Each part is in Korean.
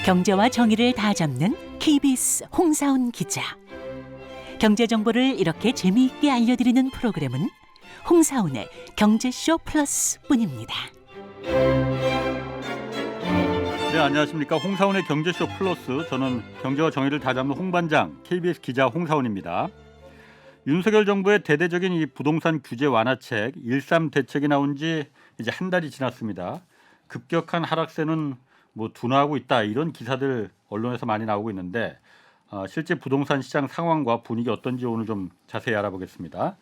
경제와 정의를 다 잡는 KBS 홍사훈 기자. 경제 정보를 이렇게 재미있게 알려드리는 프로그램은 홍사훈의 경제쇼 플러스뿐입니다. 네, 안녕하십니까. 홍사훈의 경제쇼 플러스, 저는 경제와 정의를 다 잡는 홍반장 KBS 기자 홍사훈입니다. 윤석열 정부의 대대적인 이 부동산 규제 완화책 1.3 대책이 나온 지 이제 한 달이 지났습니다. 급격한 하락세는 둔화하고 있다, 이런 기사들 언론에서 많이 나오고 있는데 실제 부동산 시장 상황과 분위기 어떤지 오늘 좀 자세히 알아보겠습니다.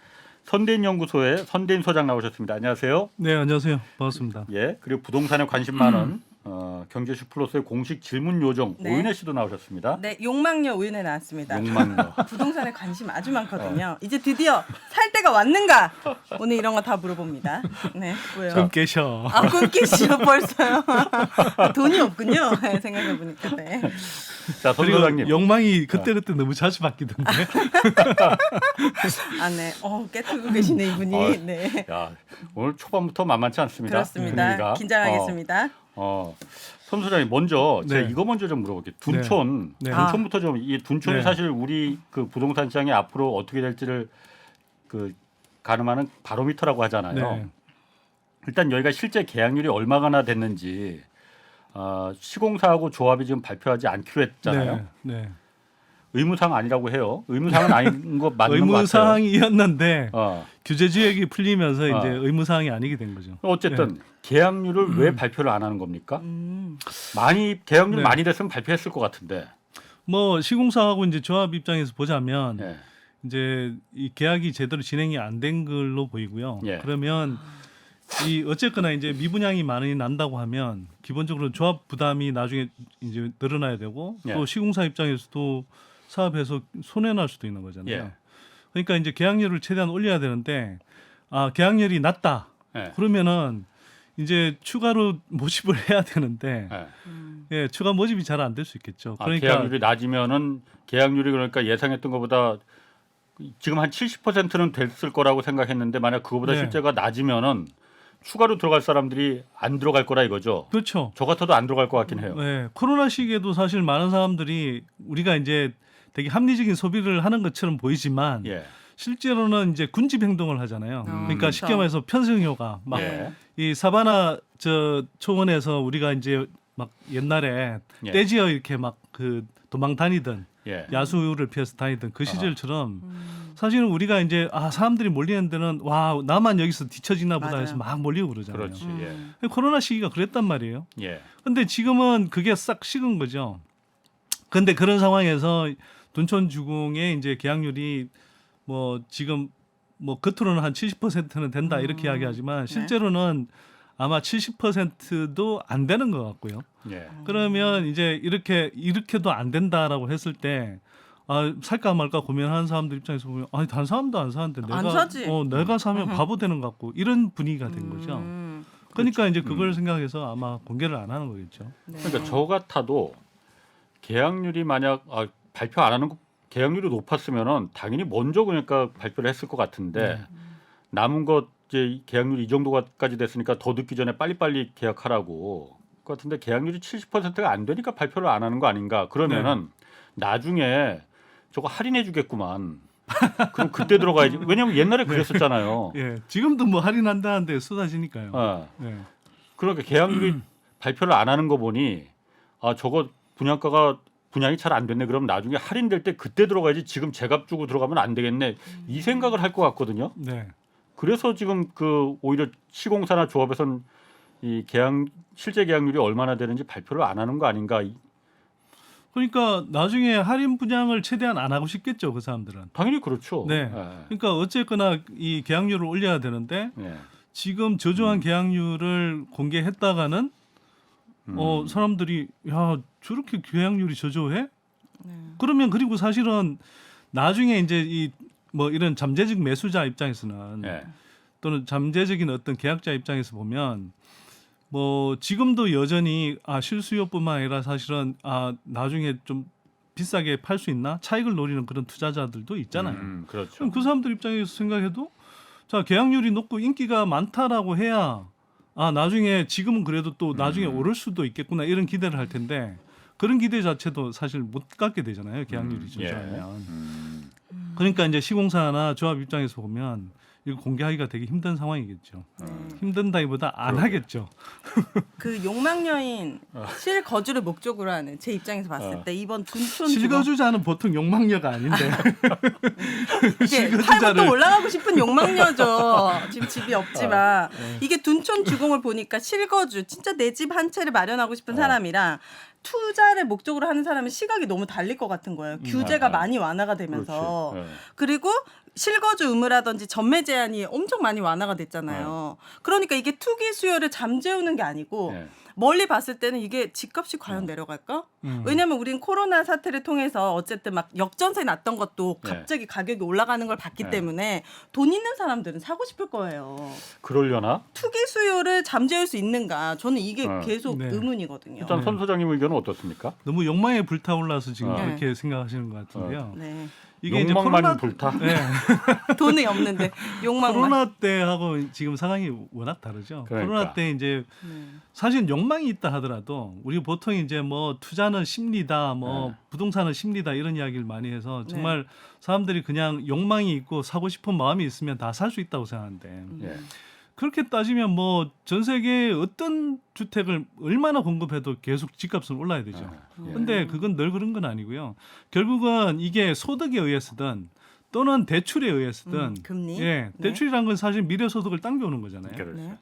선대인 연구소의 선대인 소장 나오셨습니다. 안녕하세요. 네, 안녕하세요. 반갑습니다. 예, 그리고 부동산에 관심 많은 경제쇼 플러스의 공식 질문 요정 네. 오윤혜 씨도 나오셨습니다. 네, 욕망녀 오윤혜 나왔습니다. 욕망녀. 부동산에 관심 아주 많거든요. 이제 드디어 살 때가 왔는가? 오늘 이런 거 다 물어봅니다. 네, 뭐요? 좀 계셔. 아, 꿈깨시요 벌써요. 돈이 없군요. 네, 생각해 보니까. 네. 자, 선 그리고 소장님. 욕망이 그때그때 너무 자주 바뀌던데. 아, 네. 깨트고 계시네 이분이. 네. 야, 오늘 초반부터 만만치 않습니다. 그렇습니다. 분위기가. 긴장하겠습니다. 선 소장님, 먼저 네. 제가 이거 먼저 좀 물어볼게요. 둔촌, 네. 둔촌부터 좀, 이 둔촌이 네. 사실 우리 그 부동산 시장이 앞으로 어떻게 될지를 그 가늠하는 바로미터라고 하잖아요. 네. 일단 여기가 실제 계약률이 얼마나 됐는지 시공사하고 조합이 지금 발표하지 않기로 했잖아요. 네. 네. 의무사항 아니라고 해요. 의무사항은 아닌 거 맞는 것 같아요. 의무사항이었는데 어. 규제지역이 풀리면서 이제 어. 의무사항이 아니게 된 거죠. 어쨌든 네. 음. 계약률을 왜 발표를 안 하는 겁니까? 계약률 네. 많이 됐으면 발표했을 것 같은데. 뭐 시공사하고 이제 조합 입장에서 보자면 예. 이제 이 계약이 제대로 진행이 안 된 걸로 보이고요. 예. 그러면 이 어쨌거나 이제 미분양이 많이 난다고 하면 기본적으로 조합 부담이 나중에 이제 늘어나야 되고 예. 또 시공사 입장에서도 사업에서 손해 날 수도 있는 거잖아요. 예. 그러니까 이제 계약률을 최대한 올려야 되는데 계약률이 낮다. 예. 그러면은 이제 추가로 모집을 해야 되는데 예. 추가 모집이 잘 안 될 수 있겠죠. 그러니까 계약률이 낮으면은 계약률이 그러니까 예상했던 것보다 지금 한 70%는 됐을 거라고 생각했는데 만약 그거보다 네. 실제가 낮으면은 추가로 들어갈 사람들이 안 들어갈 거라 이거죠. 그렇죠. 저 같아도 안 들어갈 것 같긴 해요. 네, 코로나 시기에도 사실 많은 사람들이 우리가 이제 되게 합리적인 소비를 하는 것처럼 보이지만 예. 실제로는 이제 군집 행동을 하잖아요. 그러니까 그렇죠. 쉽게 말해서 편승효가 막 예. 이 사바나 초원에서 우리가 이제 막 옛날에 예. 떼지어 이렇게 막 그 도망 다니던 예. 야수를 피해서 다니던 그 시절처럼 사실은 우리가 이제 사람들이 몰리는 데는 와 나만 여기서 뒤처지나 보다 맞아요. 해서 막 몰리고 그러잖아요. 그렇지. 예. 코로나 시기가 그랬단 말이에요. 예. 근데 지금은 그게 싹 식은 거죠. 근데 그런 상황에서 둔촌 주공의 이제 계약률이 뭐 지금 뭐 겉으로는 한 70%는 된다 이렇게 이야기하지만 실제로는 아마 70%도 안 되는 것 같고요. 예. 그러면 이제 이렇게도 안 된다라고 했을 때 살까 말까 고민하는 사람들 입장에서 보면 아니 다른 사람도 안 사는데 안 사지. 내가 사면 바보 되는 것 같고 이런 분위기가 된 거죠. 그러니까 이제 그걸 생각해서 아마 공개를 안 하는 거겠죠. 네. 그러니까 저 같아도 계약률이 만약 발표 안 하는 거, 계약률이 높았으면은 당연히 먼저 그러니까 발표를 했을 것 같은데 남은 것 이제 계약률이 이 정도까지 됐으니까 더 늦기 전에 빨리빨리 계약하라고 그 같은데 계약률이 70%가 안 되니까 발표를 안 하는 거 아닌가? 그러면은 나중에 저거 할인해 주겠구만. 그럼 그때 들어가야지. 왜냐면 옛날에 그랬었잖아요. 예, 지금도 뭐 할인한다는데 쏟아지니까요. 네. 그러니까 계약률이 발표를 안 하는 거 보니 저거 분양가가 분양이 잘 안 됐네. 그럼 나중에 할인될 때 그때 들어가야지. 지금 제값 주고 들어가면 안 되겠네. 이 생각을 할 것 같거든요. 네. 그래서 지금 오히려 시공사나 조합에서는 이 실제 계약률이 얼마나 되는지 발표를 안 하는 거 아닌가? 그러니까 나중에 할인 분양을 최대한 안 하고 싶겠죠, 그 사람들은. 당연히 그렇죠. 네. 그러니까 어쨌거나 이 계약률을 올려야 되는데 예. 지금 저조한 계약률을 공개했다가는 사람들이 야 저렇게 계약률이 저조해? 그러면 그리고 사실은 나중에 이제 이 뭐 이런 잠재적 매수자 입장에서는 예. 또는 잠재적인 어떤 계약자 입장에서 보면 뭐 지금도 여전히 실수요뿐만 아니라 사실은 나중에 좀 비싸게 팔 수 있나 차익을 노리는 그런 투자자들도 있잖아요. 그렇죠. 그럼 그 사람들 입장에서 생각해도 자 계약률이 높고 인기가 많다라고 해야 나중에 지금은 그래도 또 나중에 오를 수도 있겠구나 이런 기대를 할 텐데 그런 기대 자체도 사실 못 갖게 되잖아요. 계약률이 저조하면. 그러니까 이제 시공사나 조합 입장에서 보면 이거 공개하기가 되게 힘든 상황이겠죠. 힘든다기보다 안 하겠죠. 그 욕망여인 실거주를 목적으로 하는 제 입장에서 봤을 때 이번 둔촌 주거 실거주자는 보통 욕망녀가 아닌데 이게 살고 또 올라가고 싶은 욕망녀죠. 지금 집이 없지만 이게 둔촌 주공을 보니까 실거주 진짜 내 집 한 채를 마련하고 싶은 사람이랑 투자를 목적으로 하는 사람은 시각이 너무 달릴 것 같은 거예요. 규제가 많이 완화가 되면서 그리고 실거주 의무라든지 전매 제한이 엄청 많이 완화가 됐잖아요. 그러니까 이게 투기 수요를 잠재우는 게 아니고 멀리 봤을 때는 이게 집값이 과연 내려갈까? 왜냐하면 우린 코로나 사태를 통해서 어쨌든 막 역전세 났던 것도 갑자기 가격이 올라가는 걸 봤기 때문에 돈 있는 사람들은 사고 싶을 거예요. 그러려나? 투기 수요를 잠재울 수 있는가? 저는 이게 계속 네. 의문이거든요. 일단 손 소장님 의견은 어떻습니까? 너무 욕망에 불타올라서 지금 그렇게 생각하시는 것 같은데요. 네. 이게 이제 욕망만 불타. 네. 돈이 없는데 욕망만. 코로나 때하고 지금 상황이 워낙 다르죠. 그러니까. 코로나 때 이제 사실 욕망이 있다 하더라도 우리 보통 이제 뭐 투자는 심리다, 뭐 부동산은 심리다 이런 이야기를 많이 해서 정말 사람들이 그냥 욕망이 있고 사고 싶은 마음이 있으면 다 살 수 있다고 생각하는데 예. 그렇게 따지면 뭐 전 세계에 어떤 주택을 얼마나 공급해도 계속 집값은 올라야 되죠. 근데 그건 늘 그런 건 아니고요. 결국은 이게 소득에 의해서든 또는 대출에 의해서든 금리. 예, 대출이란 건 사실 미래 소득을 당겨오는 거잖아요. 그렇죠. 네.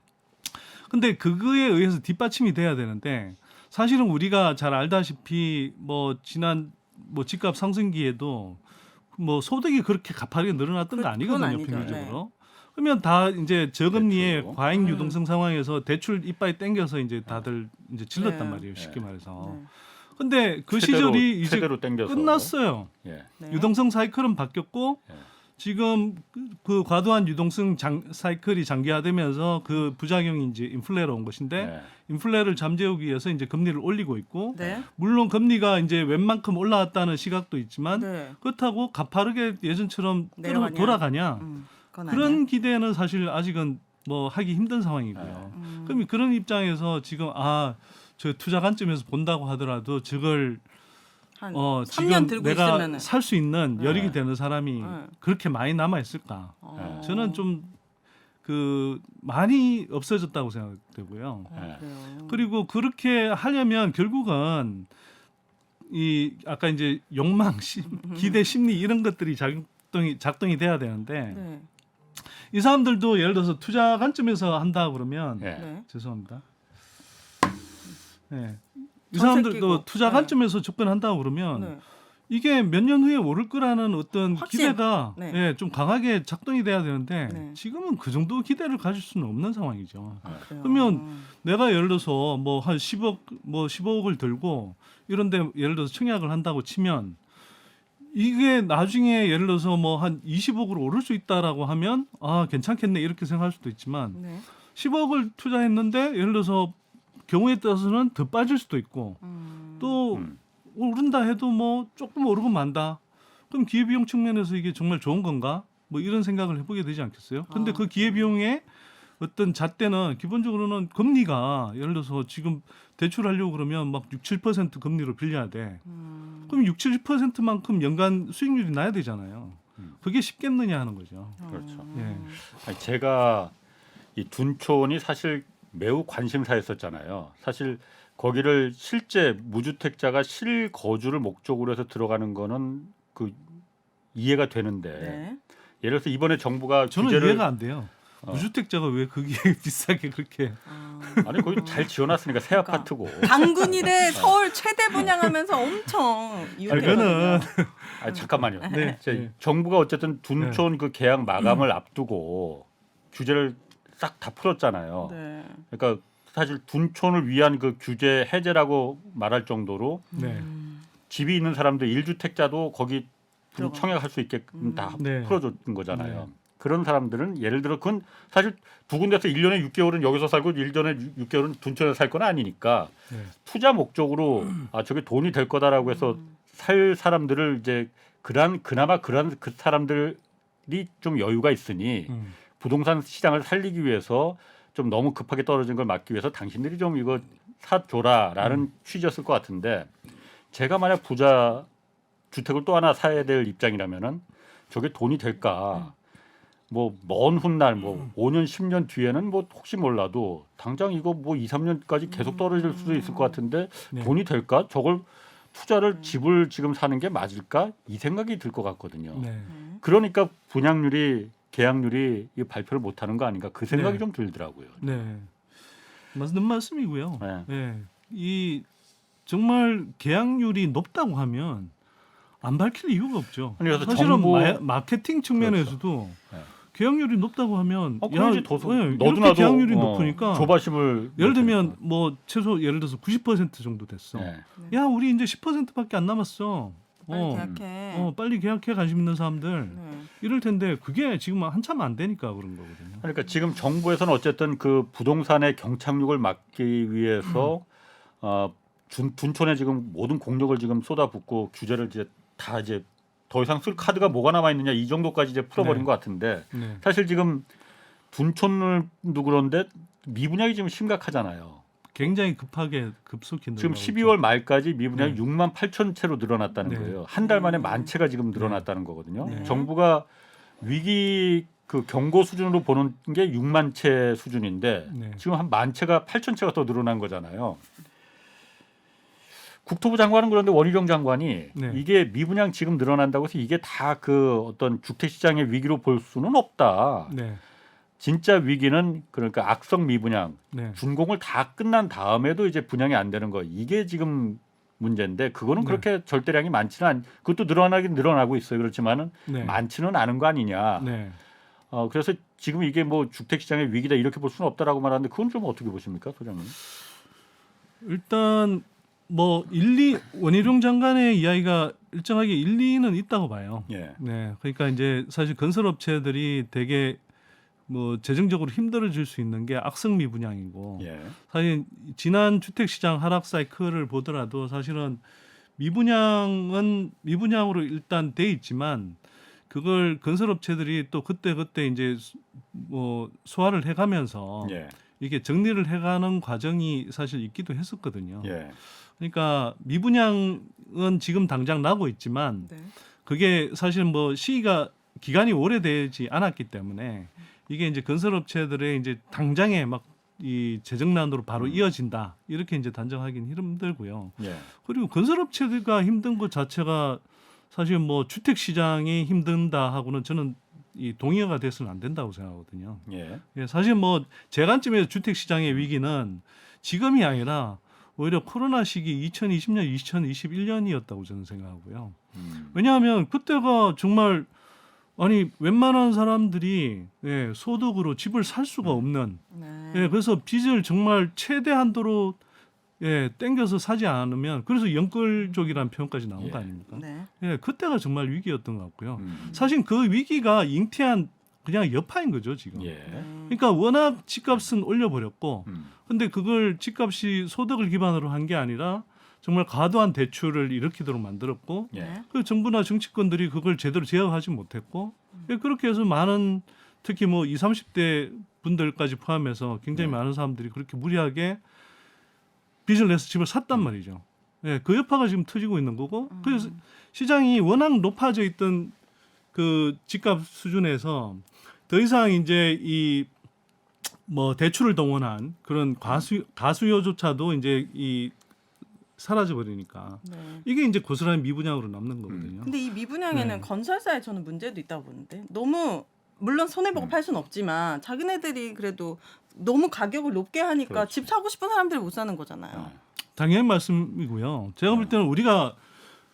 근데 그거에 의해서 뒷받침이 돼야 되는데 사실은 우리가 잘 알다시피 뭐 지난 뭐 집값 상승기에도 뭐 소득이 그렇게 가파르게 늘어났던 거 그건 아니거든요, 아니죠. 평균적으로. 그러면 다 이제 저금리의 대출로. 과잉 유동성 상황에서 대출 이빨 땡겨서 이제 다들 이제 질렀단 네. 말이에요, 쉽게 말해서. 네. 근데 그 최대로, 시절이 이제 최대로 땡겨서. 끝났어요. 예. 네. 유동성 사이클은 바뀌었고 예. 지금 그 과도한 유동성 사이클이 장기화되면서 그 부작용이 이제 인플레로 온 것인데 예. 인플레를 잠재우기 위해서 이제 금리를 올리고 있고 네. 물론 금리가 이제 웬만큼 올라왔다는 시각도 있지만 네. 그렇다고 가파르게 예전처럼 내려가냐. 돌아가냐 그건 그런 아니야. 기대는 사실 아직은 뭐 하기 힘든 상황이고요. 그럼 그런 입장에서 지금 저 투자 관점에서 본다고 하더라도 저걸 한 지금 3년 들고 내가 있으면은 살 수 있는 여력이 되는 사람이 네. 그렇게 많이 남아 있을까? 저는 좀 그 많이 없어졌다고 생각되고요. 예. 그리고 그렇게 하려면 결국은 이 아까 이제 욕망, 기대 심리 이런 것들이 작동이 돼야 되는데 네. 이 사람들도 예를 들어서 투자 관점에서 한다 그러면 예. 네. 죄송합니다. 네. 이 전세 사람들도 끼고. 투자 네. 관점에서 접근한다고 그러면 네. 이게 몇 년 후에 오를 거라는 어떤 확신. 기대가 네. 예, 좀 강하게 작동이 돼야 되는데 네. 지금은 그 정도 기대를 가질 수는 없는 상황이죠. 그래요. 그러면 내가 예를 들어서 뭐 한 10억 뭐 15억을 들고 이런데 예를 들어서 청약을 한다고 치면 이게 나중에 예를 들어서 뭐 한 20억으로 오를 수 있다라고 하면 괜찮겠네 이렇게 생각할 수도 있지만 네. 10억을 투자했는데 예를 들어서 경우에 따라서는 더 빠질 수도 있고 또 오른다 해도 뭐 조금 오르고 만다. 그럼 기회비용 측면에서 이게 정말 좋은 건가? 뭐 이런 생각을 해보게 되지 않겠어요? 근데 그 기회비용의 어떤 잣대는 기본적으로는 금리가 예를 들어서 지금 대출하려고 그러면 막 6, 7% 금리로 빌려야 돼. 그럼 6, 7%만큼 연간 수익률이 나야 되잖아요. 그게 쉽겠느냐 하는 거죠. 그렇죠. 예. 아니, 제가 이 둔촌이 사실 매우 관심사였었잖아요. 사실 거기를 실제 무주택자가 실거주를 목적으로 해서 들어가는 거는 그 이해가 되는데 네. 예를 들어서 이번에 정부가 저는 규제를 이해가 안 돼요. 무주택자가 왜 그게 비싸게 그렇게 아니 거기 잘 지어놨으니까 새 그러니까. 아파트고 당군일에 서울 최대 분양하면서 엄청 이웃했거든요. 아니, 잠깐만요. 네. 제 정부가 어쨌든 둔촌 그 계약 마감을 앞두고 규제를 싹 다 풀었잖아요. 네. 그러니까 사실 둔촌을 위한 그 규제 해제라고 말할 정도로 네. 집이 있는 사람들 1주택자도 거기 들어가. 청약할 수 있게끔 다 네. 풀어줬던 거잖아요. 네. 그런 사람들은 예를 들어 그건 사실 두 군데서 1년에 6개월은 여기서 살고 1년에 6개월은 둔촌에서 살 건 아니니까 네. 투자 목적으로 저게 돈이 될 거다라고 해서 살 사람들을 이제 그나마 그 사람들이 좀 여유가 있으니 부동산 시장을 살리기 위해서 좀 너무 급하게 떨어진 걸 막기 위해서 당신들이 좀 이거 사줘라라는 취지였을 것 같은데 제가 만약 부자 주택을 또 하나 사야 될 입장이라면은 저게 돈이 될까? 뭐 먼 훗날 뭐 5년 10년 뒤에는 뭐 혹시 몰라도 당장 이거 뭐 2, 3년까지 계속 떨어질 수도 있을 것 같은데 네. 돈이 될까? 저걸 투자를 집을 지금 사는 게 맞을까? 이 생각이 들 것 같거든요. 네. 그러니까 분양률이 계약률이 이 발표를 못 하는 거 아닌가? 그 생각이 네. 좀 들더라고요. 네. 맞는 말씀이고요. 네. 네. 이 정말 계약률이 높다고 하면 안 밝힐 이유가 없죠. 아니, 그래서 사실은 정부- 마케팅 측면에서도 네. 계약률이 높다고 하면 그러지 더 이렇게 너도나도 계약률이 높으니까 조바심을 예를 들면 뭐 최소 예를 들어서 90% 정도 됐어. 네. 야 우리 이제 10%밖에 안 남았어. 빨리 계약해. 빨리 계약해 관심 있는 사람들 네. 이럴 텐데 그게 지금 한참 안 되니까 그런 거거든요. 그러니까 지금 정부에서는 어쨌든 그 부동산의 경착륙을 막기 위해서 둔촌에 지금 모든 공력을 지금 쏟아붓고 규제를 이제 다 이제 더 이상 쓸 카드가 뭐가 남아 있느냐 이 정도까지 이제 풀어버린 네. 것 같은데 네. 사실 지금 둔촌도 그런데 미분양이 지금 심각하잖아요. 굉장히 급하게 급속히 지금 늘어나고 12월 말까지 미분양이 네. 6만 8천 채로 늘어났다는 네. 거예요. 한 달 만에 만 채가 지금 늘어났다는 거거든요. 네. 정부가 위기 그 경고 수준으로 보는 게 6만 채 수준인데 네. 지금 한 만 채가 8천 채가 더 늘어난 거잖아요. 국토부 장관은 그런데 원희룡 장관이 네. 이게 미분양 지금 늘어난다고 해서 이게 다 그 어떤 주택 시장의 위기로 볼 수는 없다. 네. 진짜 위기는 그러니까 악성 미분양, 네. 준공을 다 끝난 다음에도 이제 분양이 안 되는 거 이게 지금 문제인데 그거는 네. 그렇게 절대량이 많지는 않. 그것도 늘어나긴 늘어나고 있어요. 그렇지만은 네. 많지는 않은 거 아니냐. 네. 그래서 지금 이게 뭐 주택 시장의 위기다 이렇게 볼 수는 없다라고 말하는데 그건 좀 어떻게 보십니까, 소장님? 일단 뭐 원희룡 장관의 이야기가 일정하게 일리는 있다고 봐요. 예. 네. 그러니까 이제 사실 건설업체들이 되게 뭐 재정적으로 힘들어질 수 있는 게 악성 미분양이고 예. 사실 지난 주택 시장 하락 사이클을 보더라도 사실은 미분양은 미분양으로 일단 돼 있지만 그걸 건설업체들이 또 그때 이제 뭐 소화를 해가면서 예. 이게 정리를 해가는 과정이 사실 있기도 했었거든요. 예. 그러니까 미분양은 지금 당장 나고 있지만 네. 그게 사실 뭐 기간이 오래되지 않았기 때문에 이게 이제 건설업체들의 이제 당장에 막 이 재정난으로 바로 이어진다 이렇게 이제 단정하기는 힘들고요. 예. 그리고 건설업체가 힘든 것 자체가 사실 뭐 주택 시장이 힘든다 하고는 저는 이 동의어가 돼서는 안 된다고 생각하거든요. 예. 예, 사실 뭐 제 관점에서 주택 시장의 위기는 지금이 아니라 오히려 코로나 시기 2020년, 2021년이었다고 저는 생각하고요. 왜냐하면 그때가 정말 아니 웬만한 사람들이 소득으로 집을 살 수가 없는 네. 그래서 빚을 정말 최대 한도로 땡겨서 사지 않으면 그래서 영끌족이라는 표현까지 나온 거 아닙니까? 네. 그때가 정말 위기였던 것 같고요. 음. 사실 그 위기가 잉태한 그냥 여파인 거죠 지금. 예. 그러니까 워낙 집값은 올려버렸고 음. 근데 그걸 집값이 소득을 기반으로 한 게 아니라 정말 과도한 대출을 일으키도록 만들었고 예. 그 정부나 정치권들이 그걸 제대로 제어하지 못했고 그렇게 해서 많은 특히 뭐 20, 30대 분들까지 포함해서 굉장히 많은 사람들이 그렇게 무리하게 빚을 내서 집을 샀단 말이죠. 그 여파가 지금 터지고 있는 거고 그래서 시장이 워낙 높아져 있던 그 집값 수준에서 더 이상 이제 이 뭐 대출을 동원한 그런 가수요조차도 이제 이 사라져 버리니까 네. 이게 이제 고스란히 미분양으로 남는 거거든요. 근데 이 미분양에는 네. 건설사에 저는 문제도 있다고 보는데 너무 물론 손해보고 팔 수는 없지만 자기네들이 그래도 너무 가격을 높게 하니까 그렇죠. 집 사고 싶은 사람들이 못 사는 거잖아요. 당연히 말씀이고요. 제가 볼 때는 우리가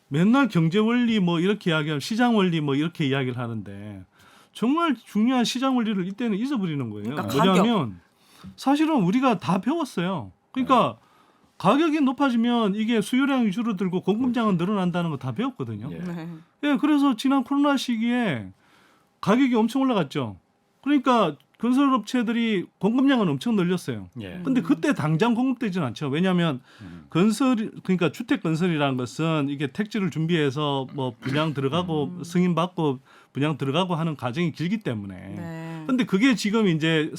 맨날 경제 원리 뭐 이렇게 이야기하고 시장 원리 뭐 이렇게 이야기를 하는데 정말 중요한 시장 원리를 이때는 잊어버리는 거예요. 그러니까 뭐냐면 사실은 우리가 다 배웠어요. 그러니까 가격이 높아지면 이게 수요량이 줄어들고 공급량은 늘어난다는 거 다 배웠거든요. 예. 네. 그래서 지난 코로나 시기에 가격이 엄청 올라갔죠. 그러니까 건설업체들이 공급량은 엄청 늘렸어요. 예. 근데 그때 당장 공급되지는 않죠. 왜냐하면 그러니까 주택 건설이라는 것은 이게 택지를 준비해서 뭐 분양 들어가고 승인 받고 분양 들어가고 하는 과정이 길기 때문에. 네. 근데 그게 지금 이제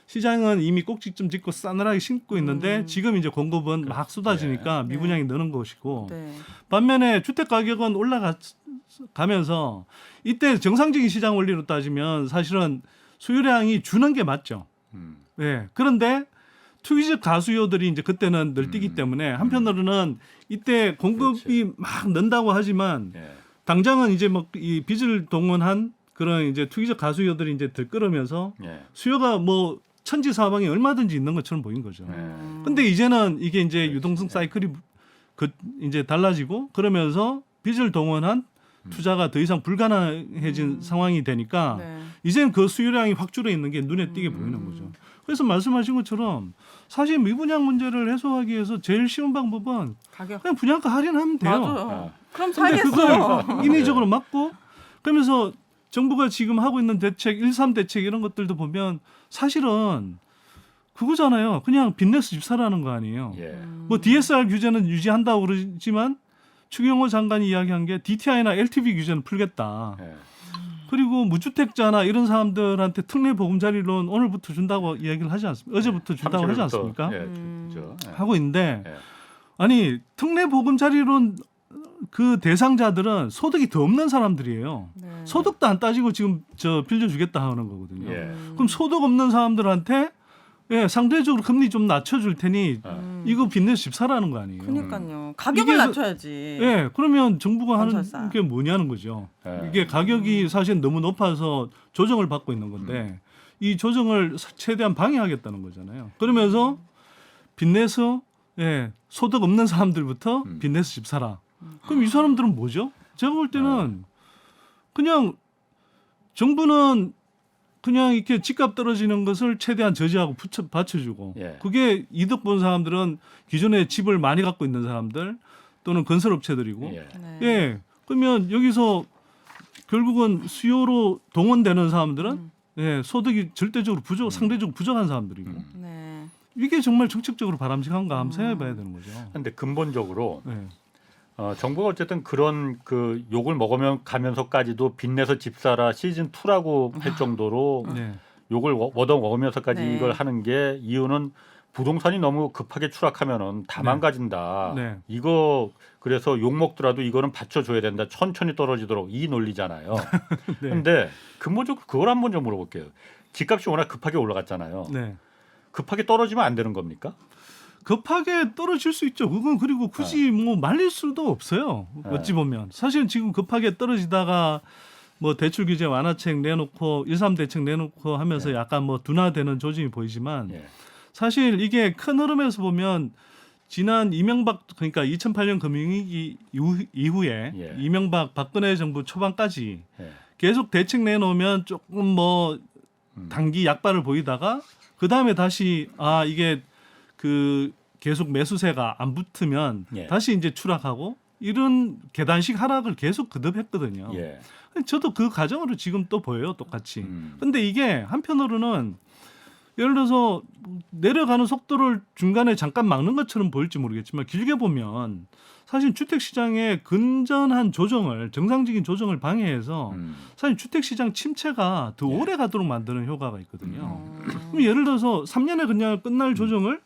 시장은 이미 꼭지점 찍고 싸늘하게 심고 있는데 지금 이제 공급은 막 쏟아지니까 네. 미분양이 느는 것이고 네. 반면에 주택 가격은 올라가면서 이때 정상적인 시장 원리로 따지면 사실은 수요량이 주는 게 맞죠. 네. 그런데 투기적 가수요들이 이제 그때는 늘뛰기 때문에 한편으로는 이때 공급이 막 는다고 하지만 예. 당장은 이제 뭐 이 빚을 동원한 그런 이제 투기적 가수요들이 이제 들끓으면서 예. 수요가 뭐 천지사방에 얼마든지 있는 것처럼 보인 거죠. 예. 근데 이제는 이게 이제 유동성 사이클이 이제 달라지고 그러면서 빚을 동원한 투자가 더 이상 불가능해진 상황이 되니까 네. 이제는 그 수요량이 확 줄어 있는 게 눈에 띄게 보이는 거죠. 그래서 말씀하신 것처럼 사실 미분양 문제를 해소하기 위해서 제일 쉬운 방법은 가격. 그냥 분양가 할인하면 돼요. 맞아요. 그럼 근데 살겠어. 그걸 인위적으로 막고 그러면서 정부가 지금 하고 있는 대책 1.3 대책 이런 것들도 보면 사실은 그거잖아요. 그냥 빚내서 집 사라는 거 아니에요. 예. 뭐 DSR 규제는 유지한다고 그러지만 추경호 장관이 이야기한 게 DTI나 LTV 규제는 풀겠다. 예. 그리고 무주택자나 이런 사람들한테 특례 보금자리론 오늘부터 준다고 이야기를 하지 않습니까? 어제부터 준다고 하지 30일부터, 않습니까? 예, 죠. 예. 하고 있는데 예. 아니 특례 보금자리론 그 대상자들은 소득이 더 없는 사람들이에요. 네. 소득도 안 따지고 지금 저 빌려주겠다 하는 거거든요. 예. 그럼 소득 없는 사람들한테 예, 상대적으로 금리 좀 낮춰줄 테니 이거 빚내서 집 사라는 거 아니에요. 그러니까요. 가격을 이게 낮춰야지. 예, 그러면 정부가 하는 건설사. 게 뭐냐는 거죠. 예. 이게 가격이 사실 너무 높아서 조정을 받고 있는 건데 이 조정을 최대한 방해하겠다는 거잖아요. 그러면서 빚내서 예, 소득 없는 사람들부터 빚내서 집 사라. 그럼 이 사람들은 뭐죠? 제가 볼 때는 그냥 정부는 그냥 이렇게 집값 떨어지는 것을 최대한 저지하고 받쳐주고 예. 그게 이득 본 사람들은 기존에 집을 많이 갖고 있는 사람들 또는 건설업체들이고 예. 네. 예 그러면 여기서 결국은 수요로 동원되는 사람들은 예 소득이 절대적으로 상대적으로 부족한 사람들이고 네. 이게 정말 정책적으로 바람직한가 한번 생각해봐야 되는 거죠. 근데 근본적으로 예. 정부가 어쨌든 그런 그 욕을 먹으면 가면서까지도 빚내서 집 사라 시즌 2라고 할 정도로 네. 욕을 얻어 먹으면서까지 네. 이걸 하는 게 이유는 부동산이 너무 급하게 추락하면은 다 네. 망가진다. 네. 이거 그래서 욕 먹더라도 이거는 받쳐줘야 된다. 천천히 떨어지도록 이 논리잖아요. 네. 근데 근본적으로 그걸 한번 좀 물어볼게요. 집값이 워낙 급하게 올라갔잖아요. 네. 급하게 떨어지면 안 되는 겁니까? 급하게 떨어질 수 있죠. 그건 그리고 굳이 뭐 말릴 수도 없어요. 어찌 보면 사실 지금 급하게 떨어지다가 뭐 대출 규제 완화책 내놓고 1.3 대책 내놓고 하면서 약간 뭐 둔화되는 조짐이 보이지만 예. 사실 이게 큰 흐름에서 보면 지난 이명박 그러니까 2008년 금융위기 이후에 예. 이명박 박근혜 정부 초반까지 예. 계속 대책 내놓으면 조금 뭐 단기 약발을 보이다가 그 다음에 다시 이게 그 계속 매수세가 안 붙으면 예. 다시 이제 추락하고 이런 계단식 하락을 계속 거듭했거든요. 예. 저도 그 과정으로 지금 또 보여요, 똑같이. 음. 근데 이게 한편으로는 예를 들어서 내려가는 속도를 중간에 잠깐 막는 것처럼 보일지 모르겠지만 길게 보면 사실 주택 시장의 근전한 조정을 정상적인 조정을 방해해서 사실 주택 시장 침체가 더 오래 가도록 만드는 효과가 있거든요. 그럼 예를 들어서 3년에 그냥 끝날 조정을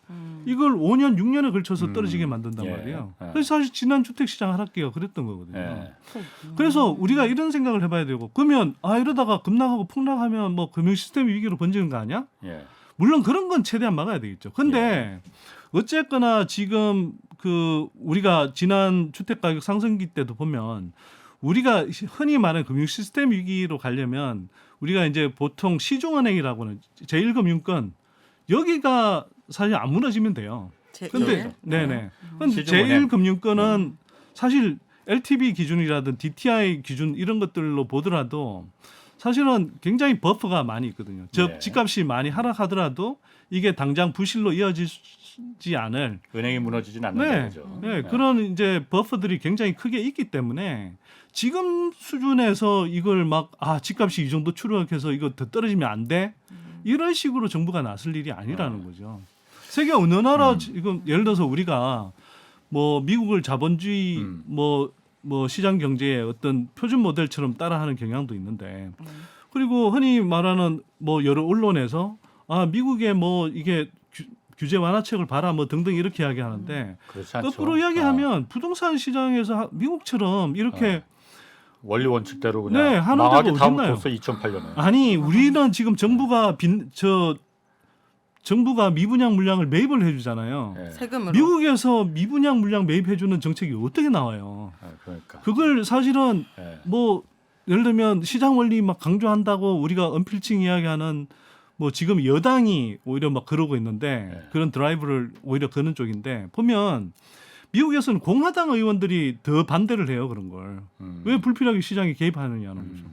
이걸 5년, 6년에 걸쳐서 떨어지게 만든단 예. 말이에요. 예. 그래서 사실 지난 주택 시장 하락기가 그랬던 거거든요. 예. 그래서 우리가 이런 생각을 해봐야 되고 그러면 이러다가 급락하고 폭락하면 뭐 금융 시스템 위기로 번지는 거 아니야? 예. 물론 그런 건 최대한 막아야 되겠죠. 근데 어쨌거나 지금 그 우리가 지난 주택 가격 상승기 때도 보면 우리가 흔히 말하는 금융 시스템 위기로 가려면 우리가 이제 보통 시중은행이라고 하는 제1금융권 여기가 사실 안 무너지면 돼요. 근데 네네. 근데 시중은행. 제1금융권은 사실 LTV 기준이라든 DTI 기준 이런 것들로 보더라도 사실은 굉장히 버프가 많이 있거든요. 즉 네. 집값이 많이 하락하더라도 이게 당장 부실로 이어지지 않을 은행이 무너지진 않는다 거죠. 네, 그런 이제 버프들이 굉장히 크게 있기 때문에 지금 수준에서 이걸 막 집값이 이 정도 추락해서 이거 더 떨어지면 안 돼. 이런 식으로 정부가 나설 일이 아니라는 거죠. 세계 어느 나라 지금 예를 들어서 우리가 뭐 미국을 자본주의 뭐 시장 경제의 어떤 표준 모델처럼 따라하는 경향도 있는데 그리고 흔히 말하는 뭐 여러 언론에서 미국의 뭐 이게 규제 완화책을 봐라 뭐 등등 이렇게 이야기하는데 그렇지 않죠. 거꾸로 이야기하면 부동산 시장에서 미국처럼 이렇게 원리 원칙대로 그냥 네, 하는 망하게 데가 다음 어딨나요? 벌써 2008년에. 아니 우리는 지금 정부가 미분양 물량을 매입을 해주잖아요. 예. 세금으로. 미국에서 미분양 물량 매입해주는 정책이 어떻게 나와요? 그러니까. 그걸 사실은 예. 뭐 예를 들면 시장 원리 막 강조한다고 우리가 언필칭 이야기하는 뭐 지금 여당이 오히려 막 그러고 있는데 네. 그런 드라이브를 오히려 거는 쪽인데 보면 미국에서는 공화당 의원들이 더 반대를 해요 그런 걸. 왜 불필요하게 시장에 개입하느냐는 거죠.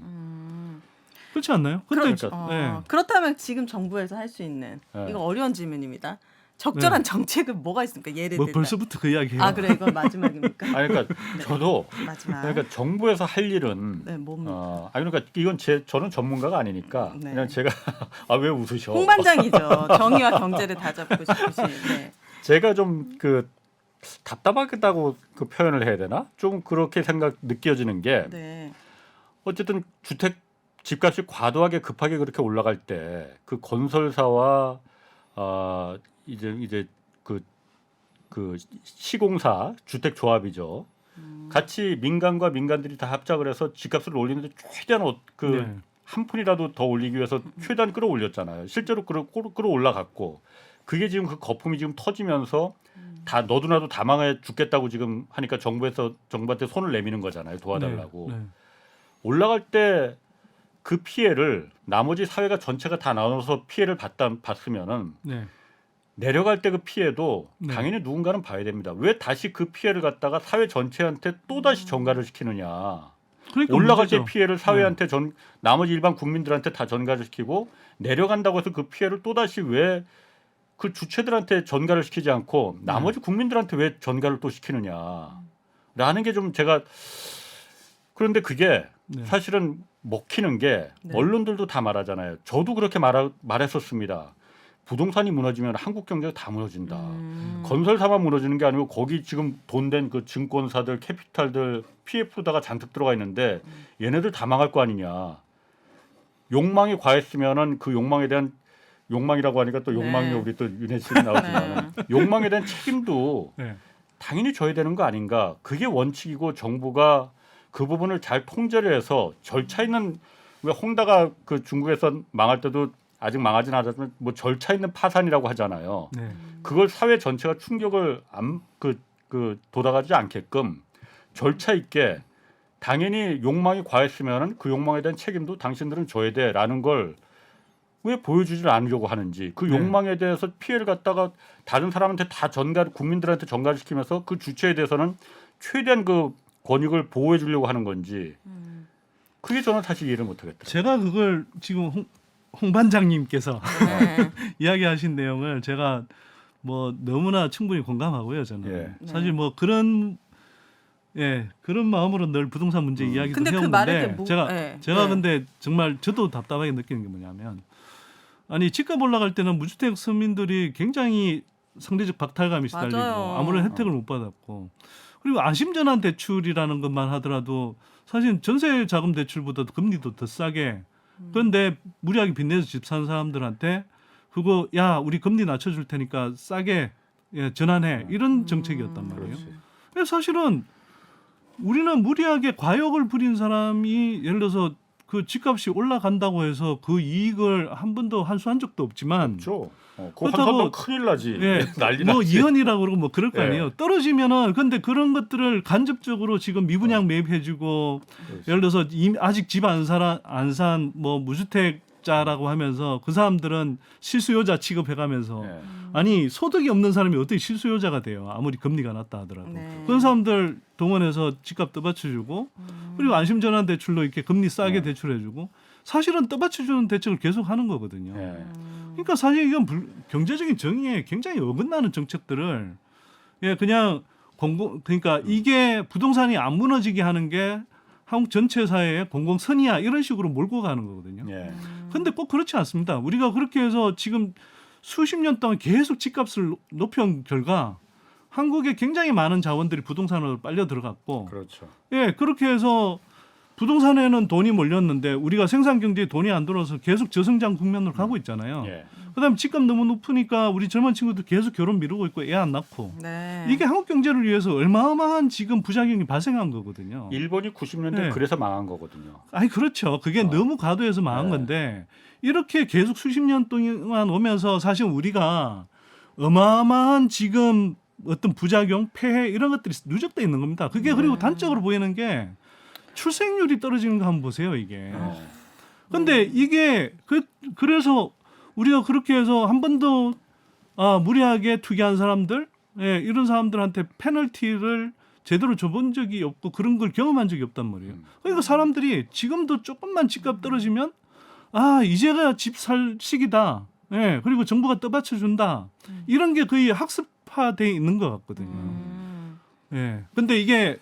그렇지 않나요? 근데 그러니까. 그렇다면 지금 정부에서 할 수 있는 네. 이거 어려운 질문입니다. 적절한 정책은 뭐가 있습니까? 예를 뭐 들면. 벌써부터 그 이야기해요. 아 그래 이건 마지막입니까? 아니 그러니까 저도 마지막. 그러니까 정부에서 할 일은 네, 뭡니까? 그러니까 이건 저는 전문가가 아니니까 네. 그냥 제가 왜 웃으셔? 홍반장이죠. 정의와 경제를 다 잡고 싶으신. 네. 제가 좀 그 답답하다고 그 표현을 해야 되나? 좀 그렇게 느껴지는 게 네. 어쨌든 주택 집값이 과도하게 급하게 그렇게 올라갈 때 그 건설사와 이제 그 시공사 주택 조합이죠. 같이 민간과 민간들이 다 합작을 해서 집값을 올리는데 최대한 네. 한 푼이라도 더 올리기 위해서 최대한 끌어올렸잖아요. 실제로 끌어올라갔고 그게 지금 그 거품이 지금 터지면서 다 너도 나도 다 망해 죽겠다고 지금 하니까 정부한테 손을 내미는 거잖아요. 도와달라고. 네. 올라갈 때 그 피해를 나머지 사회가 전체가 다 나눠서 피해를 봤으면은 네. 내려갈 때 그 피해도 네. 당연히 누군가는 봐야 됩니다. 왜 다시 그 피해를 갖다가 사회 전체한테 또 다시 전가를 시키느냐? 그러니까 올라갈 문제죠. 때 피해를 사회한테 나머지 일반 국민들한테 다 전가를 시키고 내려간다고 해서 그 피해를 또 다시 왜 그 주체들한테 전가를 시키지 않고 나머지 국민들한테 왜 전가를 또 시키느냐라는 게 좀 제가 그런데 그게 네. 사실은 먹히는 게 네. 언론들도 다 말하잖아요. 저도 그렇게 말했었습니다. 부동산이 무너지면 한국 경제가 다 무너진다. 건설사만 무너지는 게 아니고 거기 지금 돈 된 그 증권사들, 캐피탈들, PF로다가 잔뜩 들어가 있는데 얘네들 다 망할 거 아니냐. 욕망이 과했으면은 그 욕망에 대한 욕망이라고 하니까 또 욕망이 네. 우리 또 윤혜 씨가 나오지만 욕망에 대한 책임도 네. 당연히 져야 되는 거 아닌가. 그게 원칙이고 정부가 그 부분을 잘 통제를 해서 절차 있는 왜 홍다가 그 중국에서 망할 때도 아직 망하진 않았지만 뭐 절차 있는 파산이라고 하잖아요. 네. 그걸 사회 전체가 충격을 도달하지 않게끔 절차 있게 당연히 욕망이 과했으면 그 욕망에 대한 책임도 당신들은 져야 돼라는 걸 왜 보여주질 않으려고 하는지 그 네. 욕망에 대해서 피해를 갖다가 다른 사람한테 다 국민들한테 전가시키면서 그 주체에 대해서는 최대한 그 권익을 보호해 주려고 하는 건지 그게 저는 사실 이해를 못하겠다. 제가 그걸 지금 홍 반장님께서 네. 이야기하신 내용을 제가 뭐 너무나 충분히 공감하고요. 저는 예. 사실 뭐 그런 마음으로 늘 부동산 문제 이야기도 근데 그 말에 해오는데 대해 제가 네. 근데 정말 저도 답답하게 느끼는 게 뭐냐면 아니 집값 올라갈 때는 무주택 서민들이 굉장히 상대적 박탈감이 시달리고 맞아요. 아무런 혜택을 못 받았고 그리고 안심전환 대출이라는 것만 하더라도 사실 전세 자금 대출보다도 금리도 더 싸게 그런데 무리하게 빚내서 집 사는 사람들한테 그거 야 우리 금리 낮춰줄 테니까 싸게 전환해 이런 정책이었단 말이에요. 그렇지. 그래서 사실은 우리는 무리하게 과욕을 부린 사람이 예를 들어서 그 집값이 올라간다고 해서 그 이익을 한 번도 한수한 적도 없지만 그렇죠. 그거 그렇다고 한번더 큰일 나지. 난리 뭐 나지. 이혼이라고 그러고 뭐 그럴 거 예. 아니에요. 떨어지면은 근데 그런 것들을 간접적으로 지금 미분양 매입해주고 그렇지. 예를 들어서 아직 집 안 산 뭐 무주택자라고 하면서 그 사람들은 실수요자 취급해가면서 예. 아니 소득이 없는 사람이 어떻게 실수요자가 돼요? 아무리 금리가 낮다 하더라도 네. 그런 사람들 동원해서 집값 떠받쳐주고 그리고 안심전환 대출로 이렇게 금리 싸게 대출해주고 사실은 떠받쳐주는 대책을 계속 하는 거거든요. 예. 그러니까 사실 이건 경제적인 정의에 굉장히 어긋나는 정책들을 그냥 그러니까 이게 부동산이 안 무너지게 하는 게 한국 전체 사회의 공공선의야 이런 식으로 몰고 가는 거거든요. 예. 근데 꼭 그렇지 않습니다. 우리가 그렇게 해서 지금 수십 년 동안 계속 집값을 높여온 결과 한국에 굉장히 많은 자원들이 부동산으로 빨려 들어갔고 그렇죠. 그렇게 해서 부동산에는 돈이 몰렸는데 우리가 생산 경제에 돈이 안 들어서 계속 저성장 국면으로 가고 있잖아요. 예. 그다음에 집값 너무 높으니까 우리 젊은 친구들 계속 결혼 미루고 있고 애 안 낳고 네. 이게 한국 경제를 위해서 얼마어마한 지금 부작용이 발생한 거거든요. 일본이 90년대 네. 그래서 망한 거거든요. 아니 그렇죠. 그게 너무 과도해서 망한 네. 건데 이렇게 계속 수십 년 동안 오면서 사실 우리가 어마어마한 지금 어떤 부작용, 폐해 이런 것들이 누적돼 있는 겁니다. 그게 그리고 단적으로 보이는 게 출생률이 떨어지는 거 한번 보세요. 이게. 네. 근데 이게 그래서 우리가 그렇게 해서 한 번도 무리하게 투기한 사람들, 예, 이런 사람들한테 페널티를 제대로 줘본 적이 없고 그런 걸 경험한 적이 없단 말이에요. 그러니까 사람들이 지금도 조금만 집값 떨어지면 이제가 집 살 시기다. 예, 그리고 정부가 떠받쳐 준다. 이런 게 거의 학습화돼 있는 것 같거든요. 예. 근데 이게